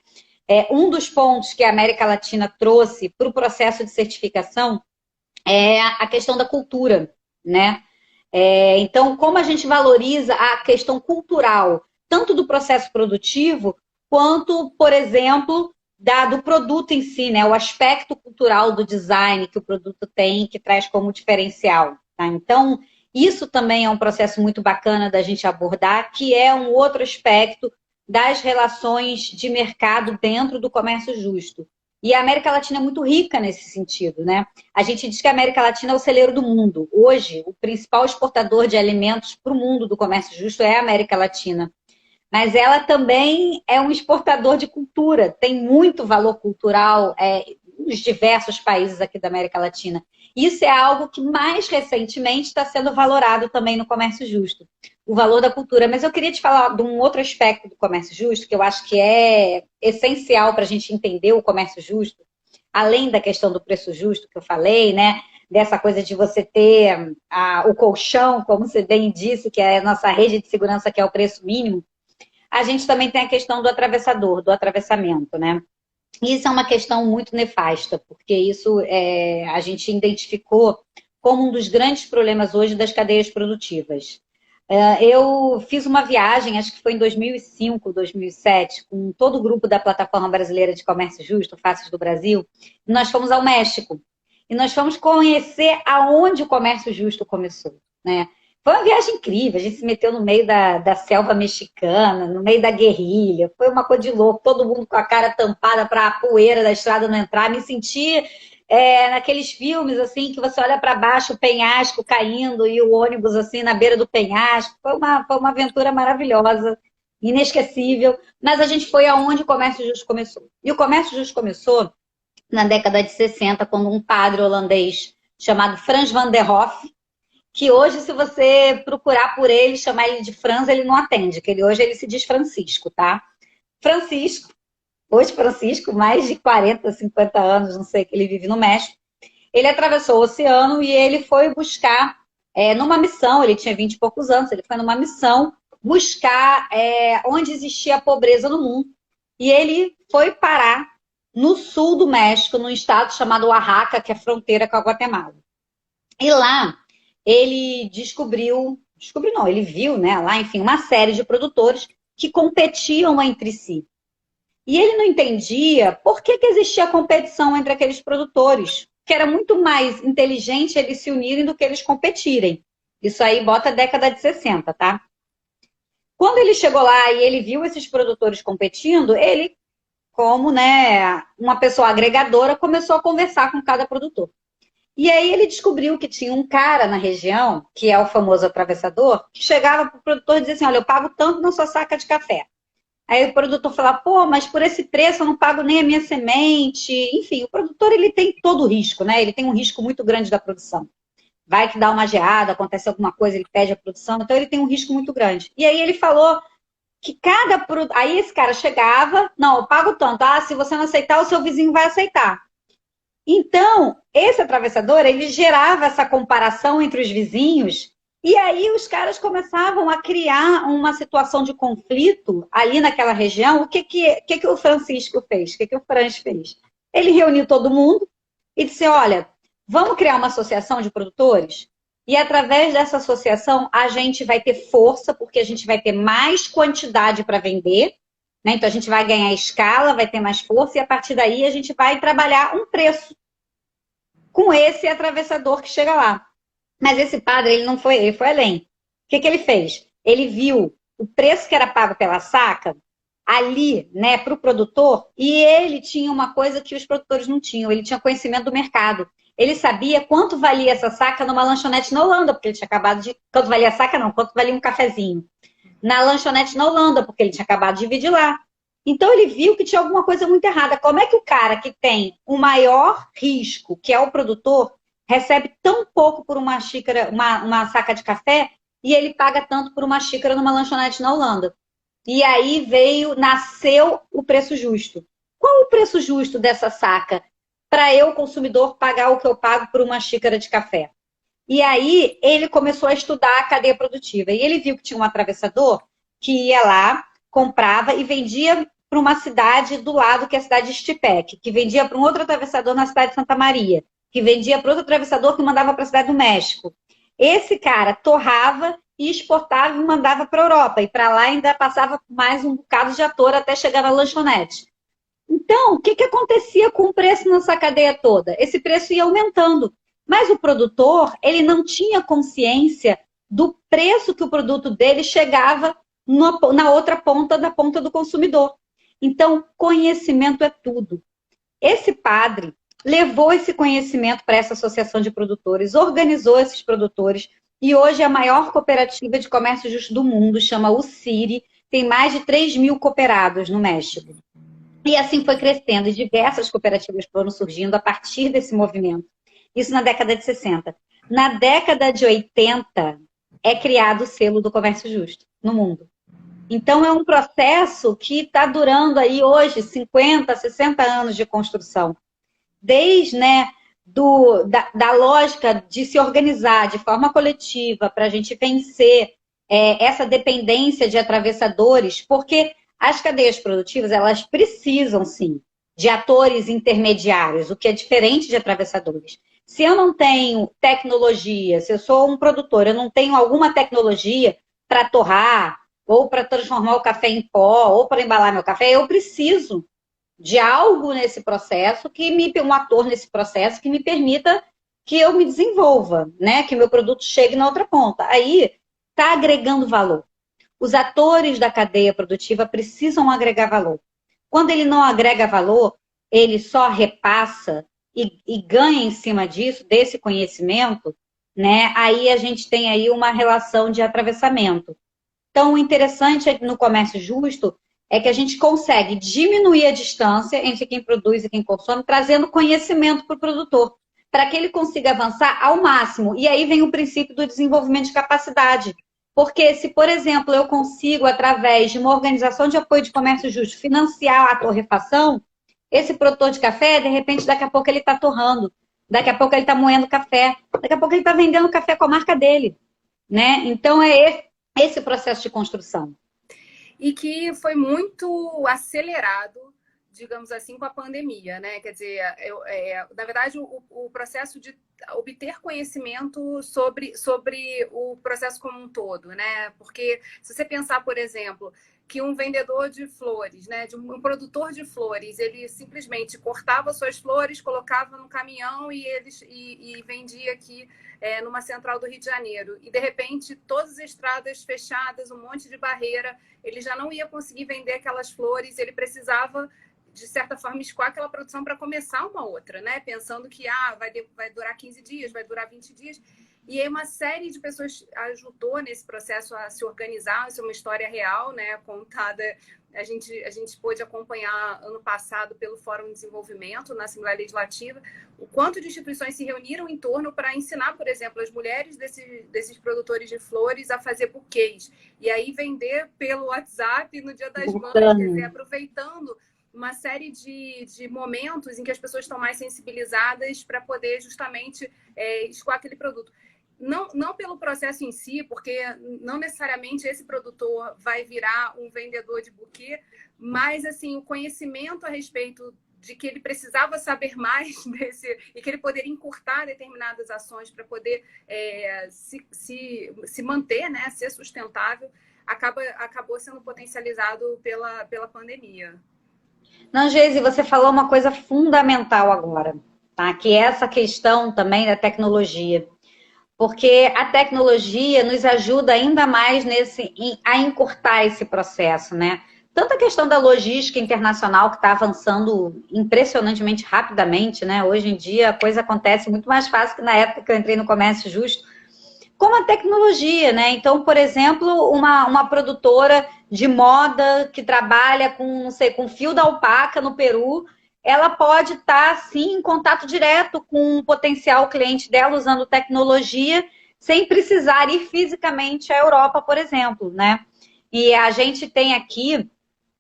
Um dos pontos que a América Latina trouxe para o processo de certificação é a questão da cultura, né? Então, como a gente valoriza a questão cultural, tanto do processo produtivo, quanto, por exemplo, do produto em si, né? O aspecto cultural do design que o produto tem, que traz como diferencial. Tá? Então, isso também é um processo muito bacana da gente abordar, que é um outro aspecto das relações de mercado dentro do comércio justo. E a América Latina é muito rica nesse sentido, né? A gente diz que a América Latina é o celeiro do mundo. Hoje, o principal exportador de alimentos para o mundo do comércio justo é a América Latina. Mas ela também é um exportador de cultura, tem muito valor cultural nos diversos países aqui da América Latina. Isso é algo que mais recentemente está sendo valorado também no comércio justo, o valor da cultura. Mas eu queria te falar de um outro aspecto do comércio justo, que eu acho que é essencial para a gente entender o comércio justo, além da questão do preço justo que eu falei, né? Dessa coisa de você ter o colchão, como você bem disse, que é a nossa rede de segurança, que é o preço mínimo. A gente também tem a questão do atravessador, do atravessamento, né? Isso é uma questão muito nefasta, porque isso a gente identificou como um dos grandes problemas hoje das cadeias produtivas. Eu fiz uma viagem, acho que foi em 2005, 2007, com todo o grupo da Plataforma Brasileira de Comércio Justo, Faces do Brasil, e nós fomos ao México. E nós fomos conhecer aonde o comércio justo começou, né? Foi uma viagem incrível, a gente se meteu no meio da selva mexicana, no meio da guerrilha, foi uma coisa de louco, todo mundo com a cara tampada para a poeira da estrada não entrar. Me senti naqueles filmes assim, que você olha para baixo, o penhasco caindo e o ônibus assim na beira do penhasco. Foi uma aventura maravilhosa, inesquecível, mas a gente foi aonde o comércio justo começou. E o comércio justo começou na década de 60, quando um padre holandês chamado Frans van der Hoff, que hoje, se você procurar por ele, chamar ele de Franz, ele não atende, que hoje ele se diz Francisco, tá? Francisco, hoje Francisco, mais de 40, 50 anos, não sei, que ele vive no México. Ele atravessou o oceano e ele foi buscar, numa missão, ele tinha 20 e poucos anos, ele foi numa missão buscar onde existia a pobreza no mundo. E ele foi parar no sul do México, num estado chamado Oaxaca, que é fronteira com a Guatemala. E lá ele ele viu, né, lá, enfim, uma série de produtores que competiam entre si. E ele não entendia por que existia competição entre aqueles produtores, que era muito mais inteligente eles se unirem do que eles competirem. Isso aí bota a década de 60, tá? Quando ele chegou lá e ele viu esses produtores competindo, ele, como, né, uma pessoa agregadora, começou a conversar com cada produtor. E aí ele descobriu que tinha um cara na região, que é o famoso atravessador, que chegava para o produtor e dizia assim, olha, eu pago tanto na sua saca de café. Aí o produtor falava, pô, mas por esse preço eu não pago nem a minha semente. Enfim, o produtor ele tem todo o risco, né? Ele tem um risco muito grande da produção. Vai que dá uma geada, acontece alguma coisa, ele perde a produção, então ele tem um risco muito grande. E aí ele falou que aí esse cara chegava, não, eu pago tanto. Ah, se você não aceitar, o seu vizinho vai aceitar. Então, esse atravessador, ele gerava essa comparação entre os vizinhos e aí os caras começavam a criar uma situação de conflito ali naquela região. O que o Francisco fez? O que o Franz fez? Ele reuniu todo mundo e disse, olha, vamos criar uma associação de produtores e através dessa associação a gente vai ter força, porque a gente vai ter mais quantidade para vender, né? Então a gente vai ganhar escala, vai ter mais força e a partir daí a gente vai trabalhar um preço com esse atravessador que chega lá. Mas esse padre, ele foi além. O que ele fez? Ele viu o preço que era pago pela saca ali, né, para o produtor, e ele tinha uma coisa que os produtores não tinham, ele tinha conhecimento do mercado. Ele sabia quanto valia essa saca numa lanchonete na Holanda, porque ele tinha acabado de... Quanto valia a saca, não, quanto valia um cafezinho. Na lanchonete na Holanda, porque ele tinha acabado de vir de lá. Então ele viu que tinha alguma coisa muito errada. Como é que o cara que tem o maior risco, que é o produtor, recebe tão pouco por uma xícara, uma saca de café, e ele paga tanto por uma xícara numa lanchonete na Holanda? E aí nasceu o preço justo. Qual o preço justo dessa saca para eu, consumidor, pagar o que eu pago por uma xícara de café? E aí ele começou a estudar a cadeia produtiva. E ele viu que tinha um atravessador que ia lá, comprava e vendia para uma cidade do lado, que é a cidade de Xtepec, que vendia para um outro atravessador na cidade de Santa Maria, que vendia para outro atravessador que mandava para a cidade do México. Esse cara torrava e exportava e mandava para a Europa. E para lá ainda passava mais um bocado de ator até chegar na lanchonete. Então, o que acontecia com o preço nessa cadeia toda? Esse preço ia aumentando. Mas o produtor, ele não tinha consciência do preço que o produto dele chegava na outra ponta, da ponta do consumidor. Então, conhecimento é tudo. Esse padre levou esse conhecimento para essa associação de produtores, organizou esses produtores e hoje é a maior cooperativa de comércio justo do mundo, chama UCIRI, tem mais de 3.000 cooperados no México. E assim foi crescendo, e diversas cooperativas foram surgindo a partir desse movimento. Isso na década de 60. Na década de 80, é criado o selo do comércio justo no mundo. Então, é um processo que está durando aí hoje 50, 60 anos de construção. Desde, né, da lógica de se organizar de forma coletiva para a gente vencer essa dependência de atravessadores, porque as cadeias produtivas, elas precisam, sim, de atores intermediários, o que é diferente de atravessadores. Se eu não tenho tecnologia, se eu sou um produtor, eu não tenho alguma tecnologia para torrar, ou para transformar o café em pó, ou para embalar meu café, eu preciso de algo nesse processo, um ator nesse processo que me permita que eu me desenvolva, né? Que meu produto chegue na outra ponta. Aí está agregando valor. Os atores da cadeia produtiva precisam agregar valor. Quando ele não agrega valor, ele só repassa e ganha em cima disso, desse conhecimento, né? Aí a gente tem aí uma relação de atravessamento. Então, o interessante no comércio justo é que a gente consegue diminuir a distância entre quem produz e quem consome, trazendo conhecimento para o produtor, para que ele consiga avançar ao máximo. E aí vem o princípio do desenvolvimento de capacidade. Porque se, por exemplo, eu consigo, através de uma organização de apoio de comércio justo, financiar a torrefação, esse produtor de café, de repente, daqui a pouco ele está torrando, daqui a pouco ele está moendo café, daqui a pouco ele está vendendo café com a marca dele, né? Então, é esse processo de construção. E que foi muito acelerado, digamos assim, com a pandemia, né? Quer dizer, na verdade, o processo de obter conhecimento sobre o processo como um todo, né? Porque se você pensar, por exemplo, que um vendedor de flores, né, de um produtor de flores, ele simplesmente cortava suas flores, colocava no caminhão e vendia aqui numa central do Rio de Janeiro. E, de repente, todas as estradas fechadas, um monte de barreira, ele já não ia conseguir vender aquelas flores, ele precisava, de certa forma, escoar aquela produção para começar uma outra, né? Pensando que vai durar 15 dias, vai durar 20 dias. E aí uma série de pessoas ajudou nesse processo a se organizar. Isso é uma história real, né? Contada. A gente pôde acompanhar ano passado pelo Fórum de Desenvolvimento na Assembleia Legislativa o quanto de instituições se reuniram em torno para ensinar, por exemplo, as mulheres desses produtores de flores a fazer buquês. E aí vender pelo WhatsApp no Dia das Mães, quer dizer, aproveitando uma série de momentos em que as pessoas estão mais sensibilizadas para poder justamente escoar aquele produto. Não pelo processo em si, porque não necessariamente esse produtor vai virar um vendedor de buquê, mas assim, o conhecimento a respeito de que ele precisava saber mais e que ele poderia encurtar determinadas ações para poder se manter, né, ser sustentável, acabou sendo potencializado pela pandemia. Não, Geise, você falou uma coisa fundamental agora, tá? Que é essa questão também da tecnologia. Porque a tecnologia nos ajuda ainda mais a encurtar esse processo, né? Tanto a questão da logística internacional, que está avançando impressionantemente rapidamente, né? Hoje em dia a coisa acontece muito mais fácil que na época que eu entrei no comércio justo, como a tecnologia, né? Então, por exemplo, uma produtora de moda que trabalha com, não sei, com fio da alpaca no Peru, ela pode estar, sim, em contato direto com um potencial cliente dela usando tecnologia, sem precisar ir fisicamente à Europa, por exemplo, né? E a gente tem aqui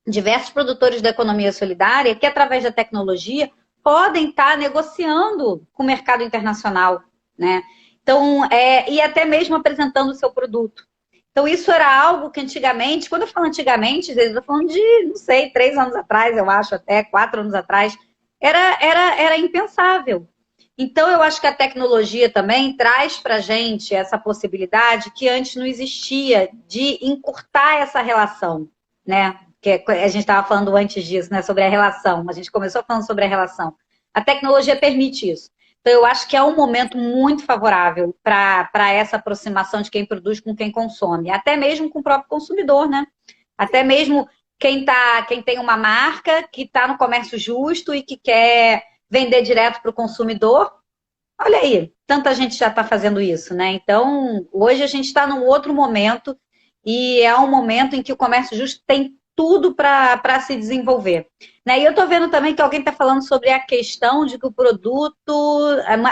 diversos produtores da economia solidária que, através da tecnologia, podem estar negociando com o mercado internacional, né? Então, e até mesmo apresentando o seu produto. Então, isso era algo que antigamente, quando eu falo antigamente, eu estou falando de, não sei, 3 anos atrás, eu acho, até 4 anos atrás, era impensável. Então, eu acho que a tecnologia também traz para a gente essa possibilidade que antes não existia de encurtar essa relação, né? Que a gente estava falando antes disso, né? Sobre a relação. A gente começou falando sobre a relação. A tecnologia permite isso. Então, eu acho que é um momento muito favorável para essa aproximação de quem produz com quem consome. Até mesmo com o próprio consumidor, né? Até mesmo quem tem uma marca que está no comércio justo e que quer vender direto para o consumidor. Olha aí, tanta gente já está fazendo isso, né? Então, hoje a gente está num outro momento e é um momento em que o comércio justo tem tudo para se desenvolver. Né? E eu estou vendo também que alguém está falando sobre a questão de que o produto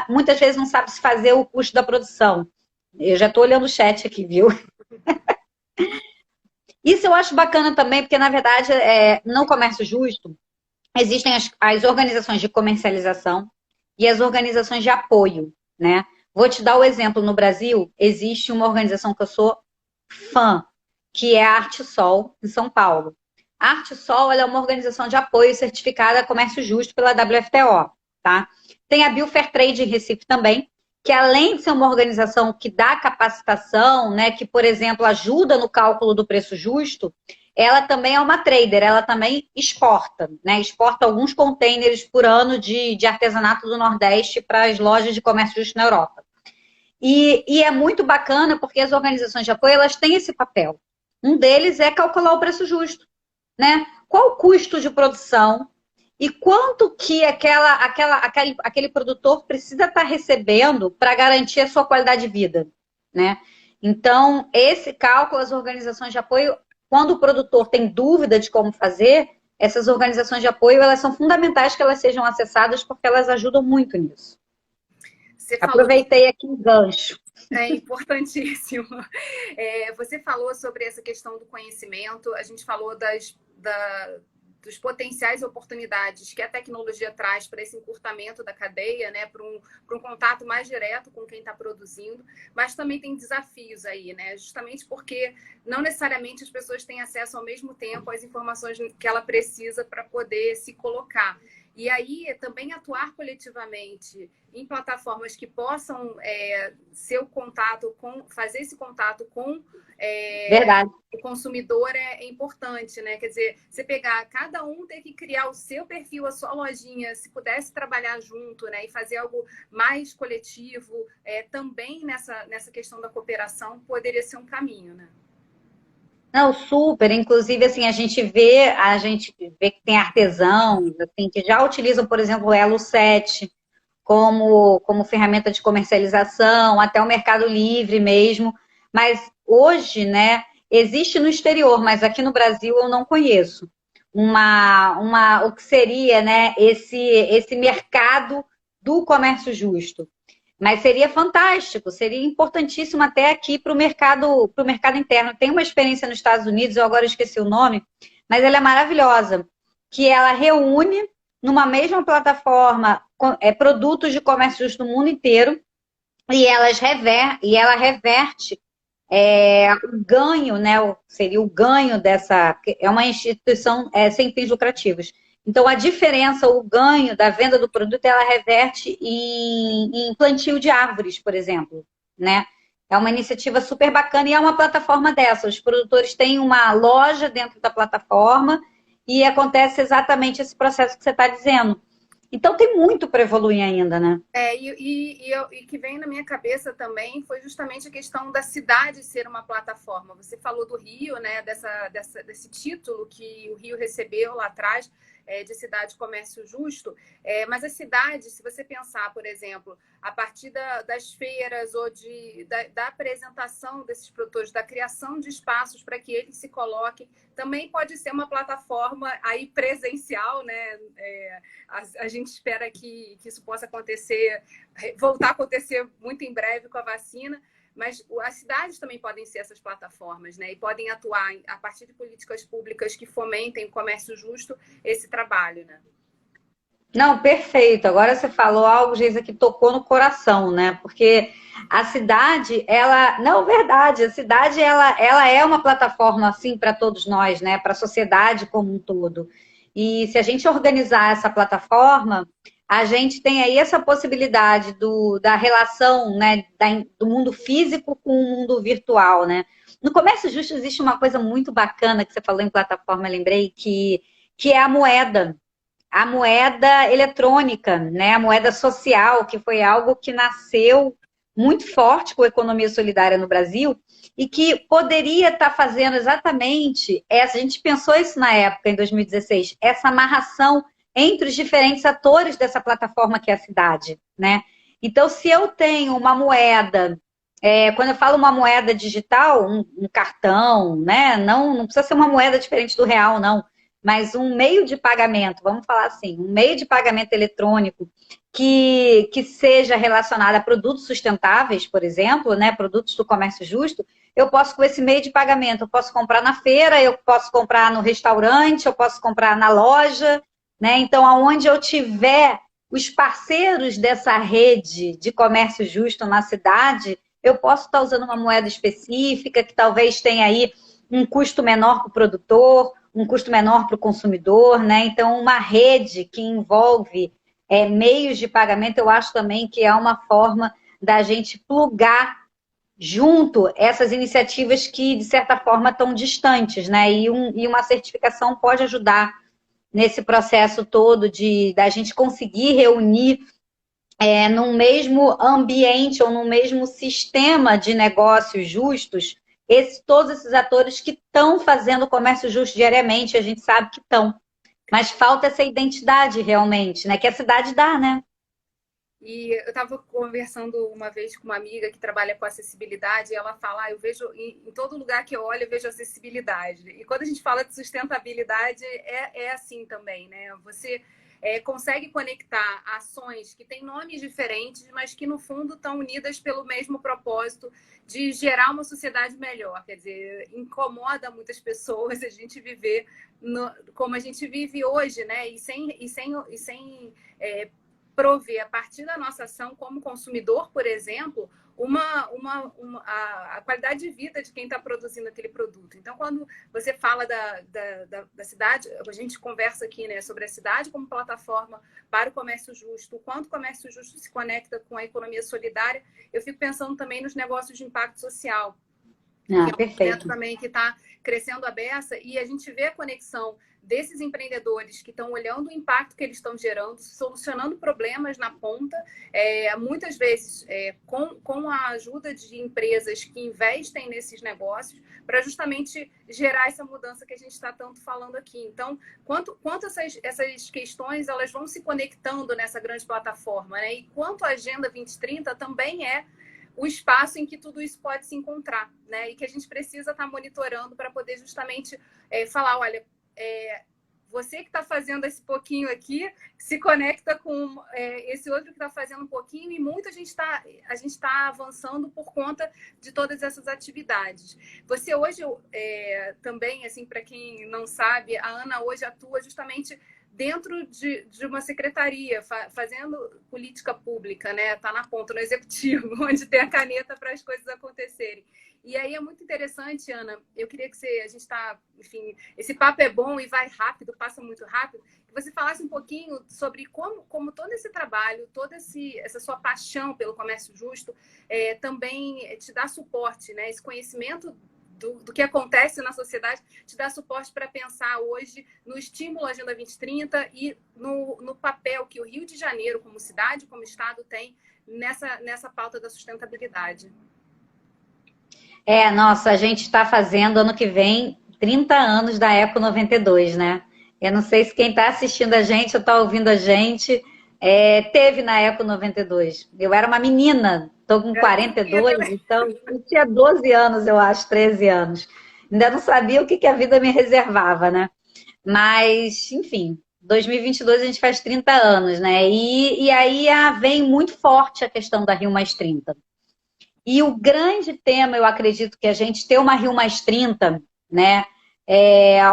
muitas vezes não sabe se fazer o custo da produção. Eu já estou olhando o chat aqui, viu? Isso eu acho bacana também, porque, na verdade, no comércio justo, existem as organizações de comercialização e as organizações de apoio, né? Vou te dar o exemplo. No Brasil, existe uma organização que eu sou fã, que é a Artesol, em São Paulo. A Artesol é uma organização de apoio certificada a comércio justo pela WFTO, tá? Tem a Biofairtrade em Recife também, que além de ser uma organização que dá capacitação, né, que, por exemplo, ajuda no cálculo do preço justo, ela também é uma trader, ela também exporta, né? Exporta alguns containers por ano de artesanato do Nordeste para as lojas de comércio justo na Europa. E é muito bacana porque as organizações de apoio, elas têm esse papel. Um deles é calcular o preço justo, né? Qual o custo de produção e quanto que aquele produtor precisa estar recebendo para garantir a sua qualidade de vida, né? Então, esse cálculo, as organizações de apoio, quando o produtor tem dúvida de como fazer, essas organizações de apoio, elas são fundamentais que elas sejam acessadas porque elas ajudam muito nisso. Aproveitei aqui o gancho. É importantíssimo. Você falou sobre essa questão do conhecimento, a gente falou dos potenciais oportunidades que a tecnologia traz para esse encurtamento da cadeia, né, para um contato mais direto com quem está produzindo, mas também tem desafios aí, né, justamente porque não necessariamente as pessoas têm acesso ao mesmo tempo às informações que ela precisa para poder se colocar. E aí, também atuar coletivamente em plataformas que possam fazer esse contato com o consumidor é importante, né? Quer dizer, você pegar, cada um ter que criar o seu perfil, a sua lojinha, se pudesse trabalhar junto, né? E fazer algo mais coletivo, também nessa questão da cooperação, poderia ser um caminho, né? Não, super. Inclusive, assim, a gente vê que tem artesãos, assim, que já utilizam, por exemplo, o Elo 7 como ferramenta de comercialização, até o Mercado Livre mesmo. Mas hoje, né, existe no exterior, mas aqui no Brasil eu não conheço o que seria, né, esse mercado do comércio justo. Mas seria fantástico, seria importantíssimo até aqui para o mercado interno. Tem uma experiência nos Estados Unidos, eu agora esqueci o nome, mas ela é maravilhosa, que ela reúne numa mesma plataforma produtos de comércio justo no mundo inteiro e ela reverte o ganho, né? Seria o ganho dessa. É uma instituição sem fins lucrativos. Então, a diferença, o ganho da venda do produto, ela reverte em plantio de árvores, por exemplo, né? É uma iniciativa super bacana e é uma plataforma dessa. Os produtores têm uma loja dentro da plataforma e acontece exatamente esse processo que você está dizendo. Então, tem muito para evoluir ainda, né? E que vem na minha cabeça também foi justamente a questão da cidade ser uma plataforma. Você falou do Rio, né? Desse título que o Rio recebeu lá atrás, de cidade comércio justo, mas a cidade, se você pensar, por exemplo, a partir das feiras ou da apresentação desses produtores, da criação de espaços para que eles se coloquem, também pode ser uma plataforma aí presencial, né? A gente espera que isso possa acontecer, voltar a acontecer muito em breve com a vacina. Mas as cidades também podem ser essas plataformas, né? E podem atuar a partir de políticas públicas que fomentem o comércio justo, esse trabalho, né? Não, perfeito. Agora você falou algo, Geisa, que tocou no coração, né? Porque a cidade, a cidade, ela é uma plataforma, assim, para todos nós, né? Para a sociedade como um todo. E se a gente organizar essa plataforma, a gente tem aí essa possibilidade da relação, né, do mundo físico com o mundo virtual, né? No comércio justo existe uma coisa muito bacana que você falou em plataforma, lembrei, que é a moeda eletrônica, né? A moeda social, que foi algo que nasceu muito forte com a economia solidária no Brasil e que poderia estar fazendo exatamente, a gente pensou isso na época, em 2016, essa amarração entre os diferentes atores dessa plataforma que é a cidade, né? Então, se eu tenho uma moeda Quando eu falo uma moeda digital, um cartão, né? Não precisa ser uma moeda diferente do real, não. Mas um meio de pagamento, vamos falar assim, um meio de pagamento eletrônico que seja relacionado a produtos sustentáveis, por exemplo, né? Produtos do comércio justo, eu posso, com esse meio de pagamento, eu posso comprar na feira, eu posso comprar no restaurante, eu posso comprar na loja, né? Então, aonde eu tiver os parceiros dessa rede de comércio justo na cidade, eu posso estar usando uma moeda específica, que talvez tenha aí um custo menor para o produtor, um custo menor para o consumidor, né? Então, uma rede que envolve meios de pagamento, eu acho também que é uma forma da gente plugar junto essas iniciativas que, de certa forma, estão distantes, né? E uma certificação pode ajudar nesse processo todo da gente conseguir reunir num mesmo ambiente ou num mesmo sistema de negócios justos, todos esses atores que estão fazendo comércio justo diariamente, a gente sabe que estão. Mas falta essa identidade realmente, né? Que a cidade dá, né? E eu estava conversando uma vez com uma amiga que trabalha com acessibilidade, e ela fala, eu vejo, em todo lugar que eu olho, eu vejo acessibilidade. E quando a gente fala de sustentabilidade, é assim também, né? Você consegue conectar ações que têm nomes diferentes, mas que, no fundo, estão unidas pelo mesmo propósito de gerar uma sociedade melhor. Quer dizer, incomoda muitas pessoas a gente viver como a gente vive hoje, né? E sem prover, a partir da nossa ação como consumidor, por exemplo, a qualidade de vida de quem está produzindo aquele produto. Então, quando você fala da cidade, a gente conversa aqui, né, sobre a cidade como plataforma para o comércio justo, o quanto o comércio justo se conecta com a economia solidária, eu fico pensando também nos negócios de impacto social, que é um movimento também que está crescendo a beça, e a gente vê a conexão desses empreendedores que estão olhando o impacto que eles estão gerando, solucionando problemas na ponta, muitas vezes com a ajuda de empresas que investem nesses negócios, para justamente gerar essa mudança que a gente está tanto falando aqui. Então, quanto essas questões elas vão se conectando nessa grande plataforma, né? E quanto a Agenda 2030 também o espaço em que tudo isso pode se encontrar, né? E que a gente precisa estar monitorando para poder justamente falar, olha, você que está fazendo esse pouquinho aqui se conecta com esse outro que está fazendo um pouquinho, e muito a gente tá avançando por conta de todas essas atividades. Você hoje também, assim, para quem não sabe, a Ana hoje atua justamente dentro de uma secretaria, fazendo política pública, né? Está na ponta, no executivo, onde tem a caneta para as coisas acontecerem. E aí é muito interessante, Ana, eu queria que a gente está, enfim, esse papo é bom e vai rápido, passa muito rápido, que você falasse um pouquinho sobre como todo esse trabalho, toda essa sua paixão pelo comércio justo também te dá suporte, né? Esse conhecimento do que acontece na sociedade te dá suporte para pensar hoje no estímulo à Agenda 2030 e no papel que o Rio de Janeiro, como cidade, como estado, tem nessa pauta da sustentabilidade. Nossa, a gente está fazendo ano que vem 30 anos da Eco 92, né? Eu não sei se quem está assistindo a gente ou está ouvindo a gente teve na Eco 92. Eu era uma menina, estou com 42, então eu tinha 12 anos, eu acho, 13 anos. Ainda não sabia o que a vida me reservava, né? Mas, enfim, 2022 a gente faz 30 anos, né? E aí vem muito forte a questão da Rio+30. E o grande tema, eu acredito, que a gente ter uma Rio+30, né?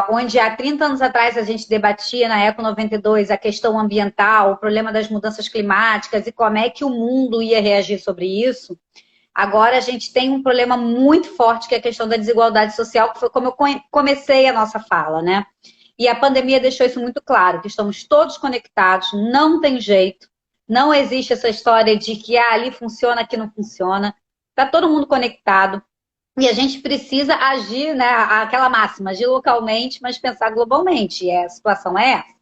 Onde há 30 anos atrás a gente debatia na Eco 92 a questão ambiental, o problema das mudanças climáticas e como é que o mundo ia reagir sobre isso. Agora a gente tem um problema muito forte, que é a questão da desigualdade social, que foi como eu comecei a nossa fala, né? E a pandemia deixou isso muito claro, que estamos todos conectados, não tem jeito, não existe essa história de que ali funciona, aqui não funciona. Está todo mundo conectado e a gente precisa agir, né? Aquela máxima, agir localmente, mas pensar globalmente. E a situação é essa.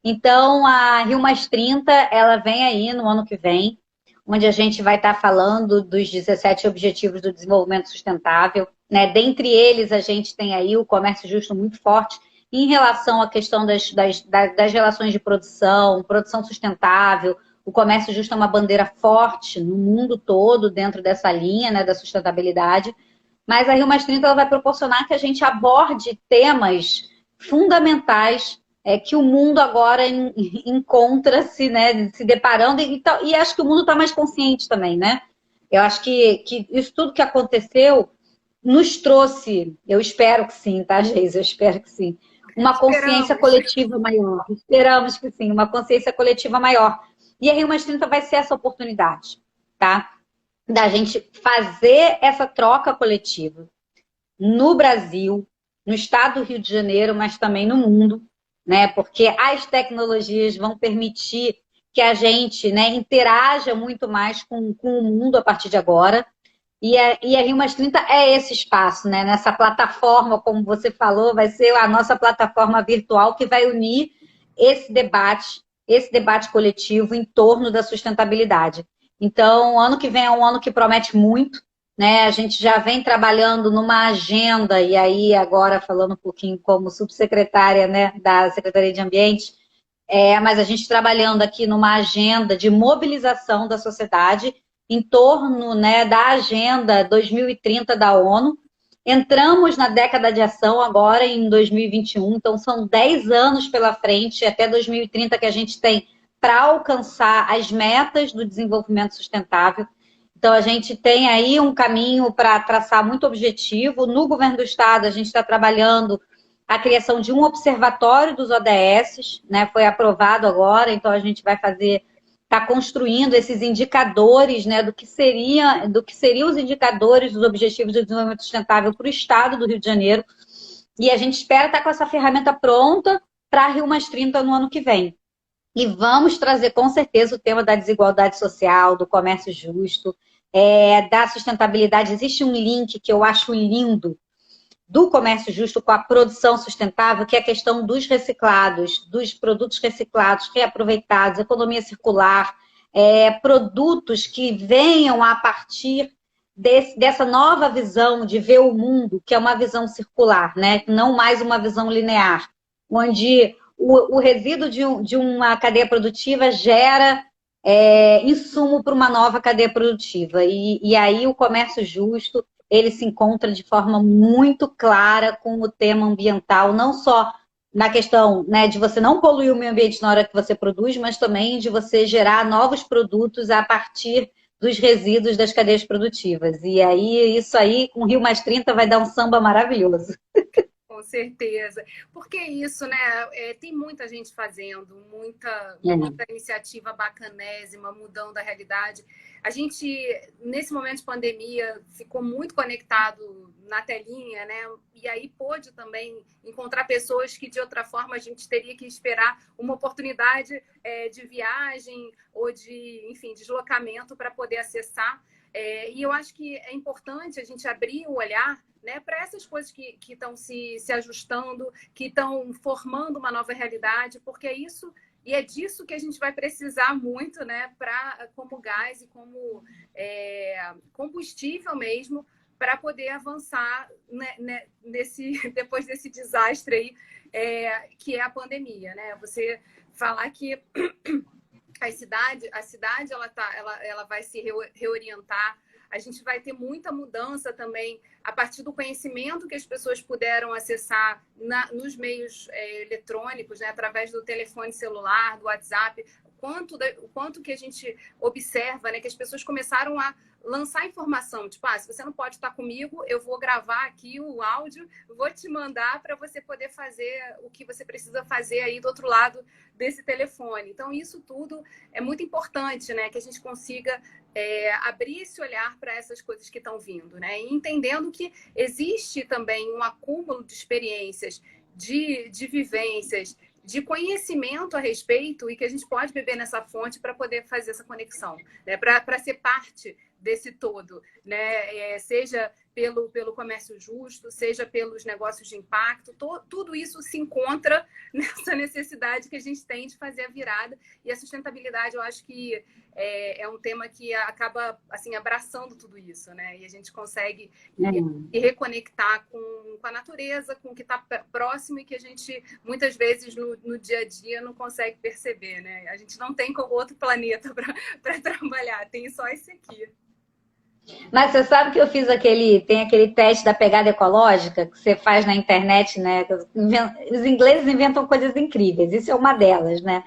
Então, a Rio+30, ela vem aí no ano que vem, onde a gente vai estar falando dos 17 Objetivos do Desenvolvimento Sustentável, né? Dentre eles, a gente tem aí o comércio justo muito forte em relação à questão das relações de produção sustentável, o comércio justo é uma bandeira forte no mundo todo dentro dessa linha, né, da sustentabilidade. Mas a Rio+30 ela vai proporcionar que a gente aborde temas fundamentais que o mundo agora encontra-se, né, se deparando, e acho que o mundo está mais consciente também, né? Eu acho que isso tudo que aconteceu nos trouxe, eu espero que sim, tá, Geisa? Eu espero que sim, uma consciência coletiva maior. Esperamos que sim, uma consciência coletiva maior. E a Rio+30 vai ser essa oportunidade, tá? Da gente fazer essa troca coletiva no Brasil, no estado do Rio de Janeiro, mas também no mundo, né? Porque as tecnologias vão permitir que a gente, né, interaja muito mais com o mundo a partir de agora. E a Rio+30 é esse espaço, né? Nessa plataforma, como você falou, vai ser a nossa plataforma virtual que vai unir esse debate coletivo em torno da sustentabilidade. Então, o ano que vem é um ano que promete muito, né? A gente já vem trabalhando numa agenda, e aí agora falando um pouquinho como subsecretária, né, da Secretaria de Ambiente, mas a gente trabalhando aqui numa agenda de mobilização da sociedade em torno, né, da Agenda 2030 da ONU. Entramos na década de ação agora em 2021, então são 10 anos pela frente, até 2030 que a gente tem para alcançar as metas do desenvolvimento sustentável. Então a gente tem aí um caminho para traçar muito objetivo. No governo do estado a gente está trabalhando a criação de um observatório dos ODS, né, foi aprovado agora, então a gente vai está construindo esses indicadores, né, do que seriam os indicadores dos Objetivos de Desenvolvimento Sustentável para o estado do Rio de Janeiro. E a gente espera estar com essa ferramenta pronta para a Rio+30 no ano que vem. E vamos trazer com certeza o tema da desigualdade social, do comércio justo, da sustentabilidade. Existe um link que eu acho lindo do comércio justo com a produção sustentável, que é a questão dos reciclados, dos produtos reciclados, reaproveitados, economia circular, produtos que venham a partir dessa nova visão de ver o mundo, que é uma visão circular, né? Não mais uma visão linear, onde o resíduo de uma cadeia produtiva gera insumo para uma nova cadeia produtiva. E aí o comércio justo ele se encontra de forma muito clara com o tema ambiental, não só na questão, né, de você não poluir o meio ambiente na hora que você produz, mas também de você gerar novos produtos a partir dos resíduos das cadeias produtivas. E aí, isso aí, com Rio+30 vai dar um samba maravilhoso. Com certeza. Porque isso, né? Tem muita gente fazendo, muita iniciativa bacanésima, mudando a realidade. A gente, nesse momento de pandemia, ficou muito conectado na telinha, né? E aí pôde também encontrar pessoas que, de outra forma, a gente teria que esperar uma oportunidade de viagem ou de, enfim, deslocamento para poder acessar. E eu acho que é importante a gente abrir o olhar, né, para essas coisas que estão se ajustando, que estão formando uma nova realidade, porque é isso e é disso que a gente vai precisar muito, né, como gás e como combustível mesmo, para poder avançar, né, depois desse desastre aí, que é a pandemia, né? Você falar que a cidade ela vai se reorientar. A gente vai ter muita mudança também a partir do conhecimento que as pessoas puderam acessar nos meios eletrônicos, né, através do telefone celular, do WhatsApp. O quanto que a gente observa, né, que as pessoas começaram a lançar informação, tipo, se você não pode estar comigo, eu vou gravar aqui o áudio, vou te mandar para você poder fazer o que você precisa fazer aí do outro lado desse telefone. Então, isso tudo é muito importante, né, que a gente consiga abrir esse olhar para essas coisas que estão vindo, né, e entendendo que existe também um acúmulo de experiências, de vivências, de conhecimento a respeito e que a gente pode beber nessa fonte para poder fazer essa conexão, né? Para ser parte desse todo, né? Seja pelo comércio justo, seja pelos negócios de impacto, tudo isso se encontra nessa necessidade que a gente tem de fazer a virada. E a sustentabilidade, eu acho que é um tema que acaba assim, abraçando tudo isso, né? E a gente consegue se reconectar com a natureza, com o que está próximo e que a gente, muitas vezes, no dia a dia, não consegue perceber, né? A gente não tem outro planeta para trabalhar, tem só esse aqui. Mas você sabe que eu fiz tem aquele teste da pegada ecológica que você faz na internet, né? Os ingleses inventam coisas incríveis, isso é uma delas, né?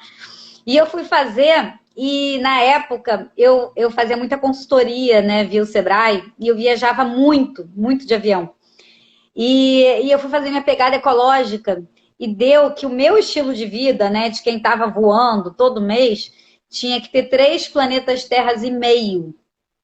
E eu fui fazer, e na época eu fazia muita consultoria, né, via o Sebrae, e eu viajava muito, muito de avião. E eu fui fazer minha pegada ecológica, e deu que o meu estilo de vida, né, de quem estava voando todo mês, tinha que ter 3 planetas terras e meio.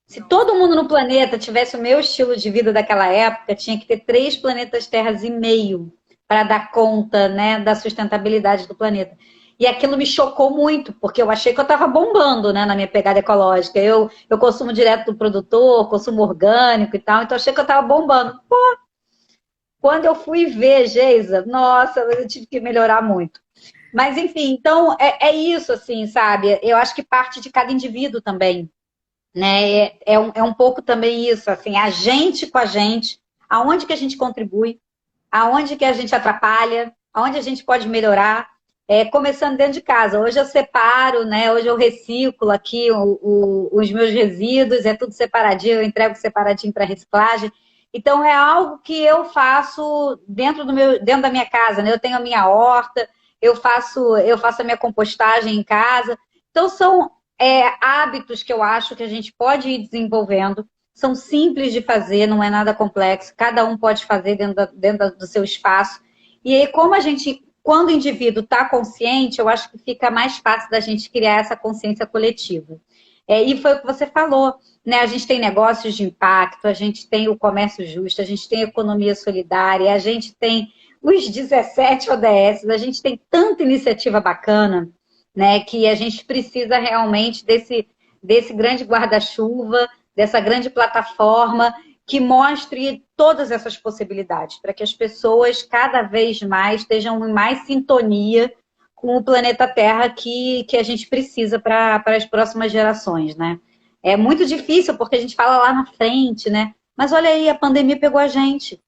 Se todo mundo no planeta tivesse o meu estilo de vida daquela época, tinha que ter 3 planetas terras e meio para dar conta, né, da sustentabilidade do planeta. E aquilo me chocou muito, porque eu achei que eu estava bombando, né, na minha pegada ecológica. Eu consumo direto do produtor, consumo orgânico e tal, então eu achei que eu estava bombando. Pô, quando eu fui ver, Geisa, nossa, eu tive que melhorar muito. Mas, enfim, então é isso, assim, sabe? Eu acho que parte de cada indivíduo também, né? É um pouco também isso, assim, a gente com a gente, aonde que a gente contribui, aonde que a gente atrapalha, aonde a gente pode melhorar, começando dentro de casa. Hoje eu separo, né? Hoje eu reciclo aqui os meus resíduos, é tudo separadinho, eu entrego separadinho para reciclagem. Então é algo que eu faço dentro da minha casa, né? Eu tenho a minha horta, eu faço a minha compostagem em casa. Então são hábitos que eu acho que a gente pode ir desenvolvendo. São simples de fazer, não é nada complexo. Cada um pode fazer dentro do seu espaço. E aí, quando o indivíduo está consciente, eu acho que fica mais fácil da gente criar essa consciência coletiva. E foi o que você falou, né? A gente tem negócios de impacto, a gente tem o comércio justo, a gente tem a economia solidária, a gente tem os 17 ODS, a gente tem tanta iniciativa bacana, né? Que a gente precisa realmente desse grande guarda-chuva, dessa grande plataforma que mostre todas essas possibilidades, para que as pessoas cada vez mais estejam em mais sintonia com o planeta Terra que a gente precisa para as próximas gerações, né? É muito difícil, porque a gente fala lá na frente, né? Mas olha aí, a pandemia pegou a gente.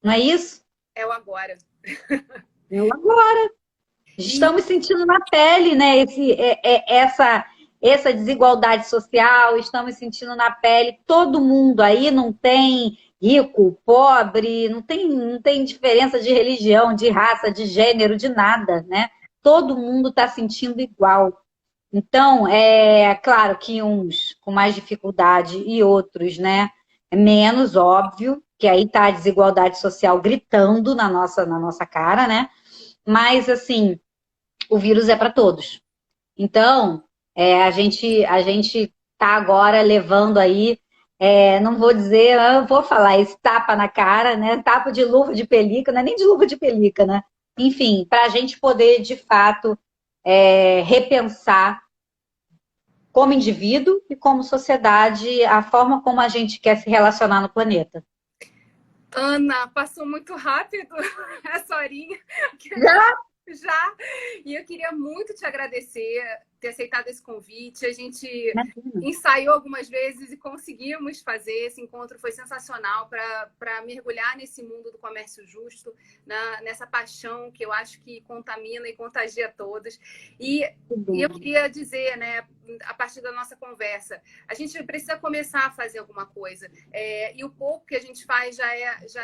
Não é isso? É o agora. É o agora. Estamos sentindo na pele, né? Essa desigualdade social, estamos sentindo na pele. Todo mundo aí não tem rico, pobre, não tem diferença de religião, de raça, de gênero, de nada, né? Todo mundo está sentindo igual. Então, é claro que uns com mais dificuldade e outros, né, menos, óbvio, que aí está a desigualdade social gritando na nossa cara, né? Mas, assim, o vírus é para todos. Então, a gente está agora levando aí, não vou dizer, eu vou falar esse tapa na cara, né? Tapa de luva de pelica, não é nem de luva de pelica, né? Enfim, para a gente poder, de fato, repensar como indivíduo e como sociedade a forma como a gente quer se relacionar no planeta. Ana, passou muito rápido essa horinha. Já. E eu queria muito te agradecer ter aceitado esse convite. A gente ensaiou algumas vezes e conseguimos fazer. Esse encontro foi sensacional para mergulhar nesse mundo do comércio justo, nessa paixão que eu acho que contamina e contagia todos. E eu queria dizer, né, a partir da nossa conversa, a gente precisa começar a fazer alguma coisa. E o pouco que a gente faz já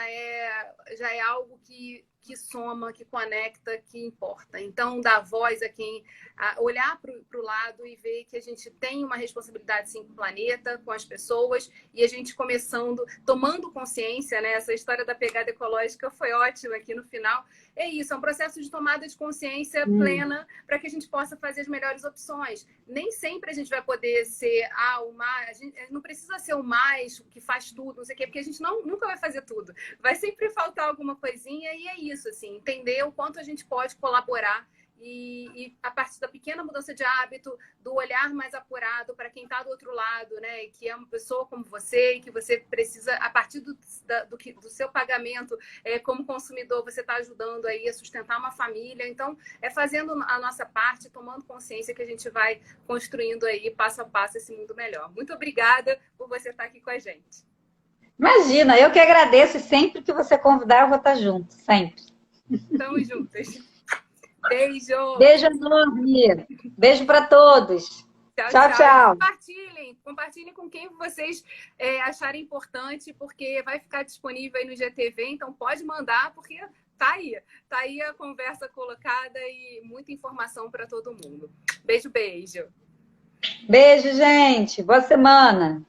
é algo que soma, que conecta, que importa. Então, dar voz a quem... olhar para o lado e ver que a gente tem uma responsabilidade, sim, com o planeta, com as pessoas, e a gente tomando consciência, né? Essa história da pegada ecológica foi ótima aqui no final. É isso, é um processo de tomada de consciência plena para que a gente possa fazer as melhores opções. Nem sempre a gente vai poder ser o mais... A gente não precisa ser o mais que faz tudo, não sei o quê, porque a gente nunca vai fazer tudo. Vai sempre faltar alguma coisinha e é isso, assim, entender o quanto a gente pode colaborar e a partir da pequena mudança de hábito, do olhar mais apurado para quem está do outro lado, né? E que é uma pessoa como você, e que você precisa, a partir do seu pagamento como consumidor, você está ajudando aí a sustentar uma família. Então, é fazendo a nossa parte, tomando consciência que a gente vai construindo aí, passo a passo, esse mundo melhor. Muito obrigada por você estar aqui com a gente. Imagina, eu que agradeço. E sempre que você convidar, eu vou estar junto, sempre. Estamos juntas. Beijo. Beijo enorme. Beijo para todos. Tchau, Tchau. Compartilhem com quem vocês acharem importante, porque vai ficar disponível aí no GTV, então pode mandar, porque tá aí a conversa colocada e muita informação para todo mundo. Beijo. Beijo, gente. Boa semana.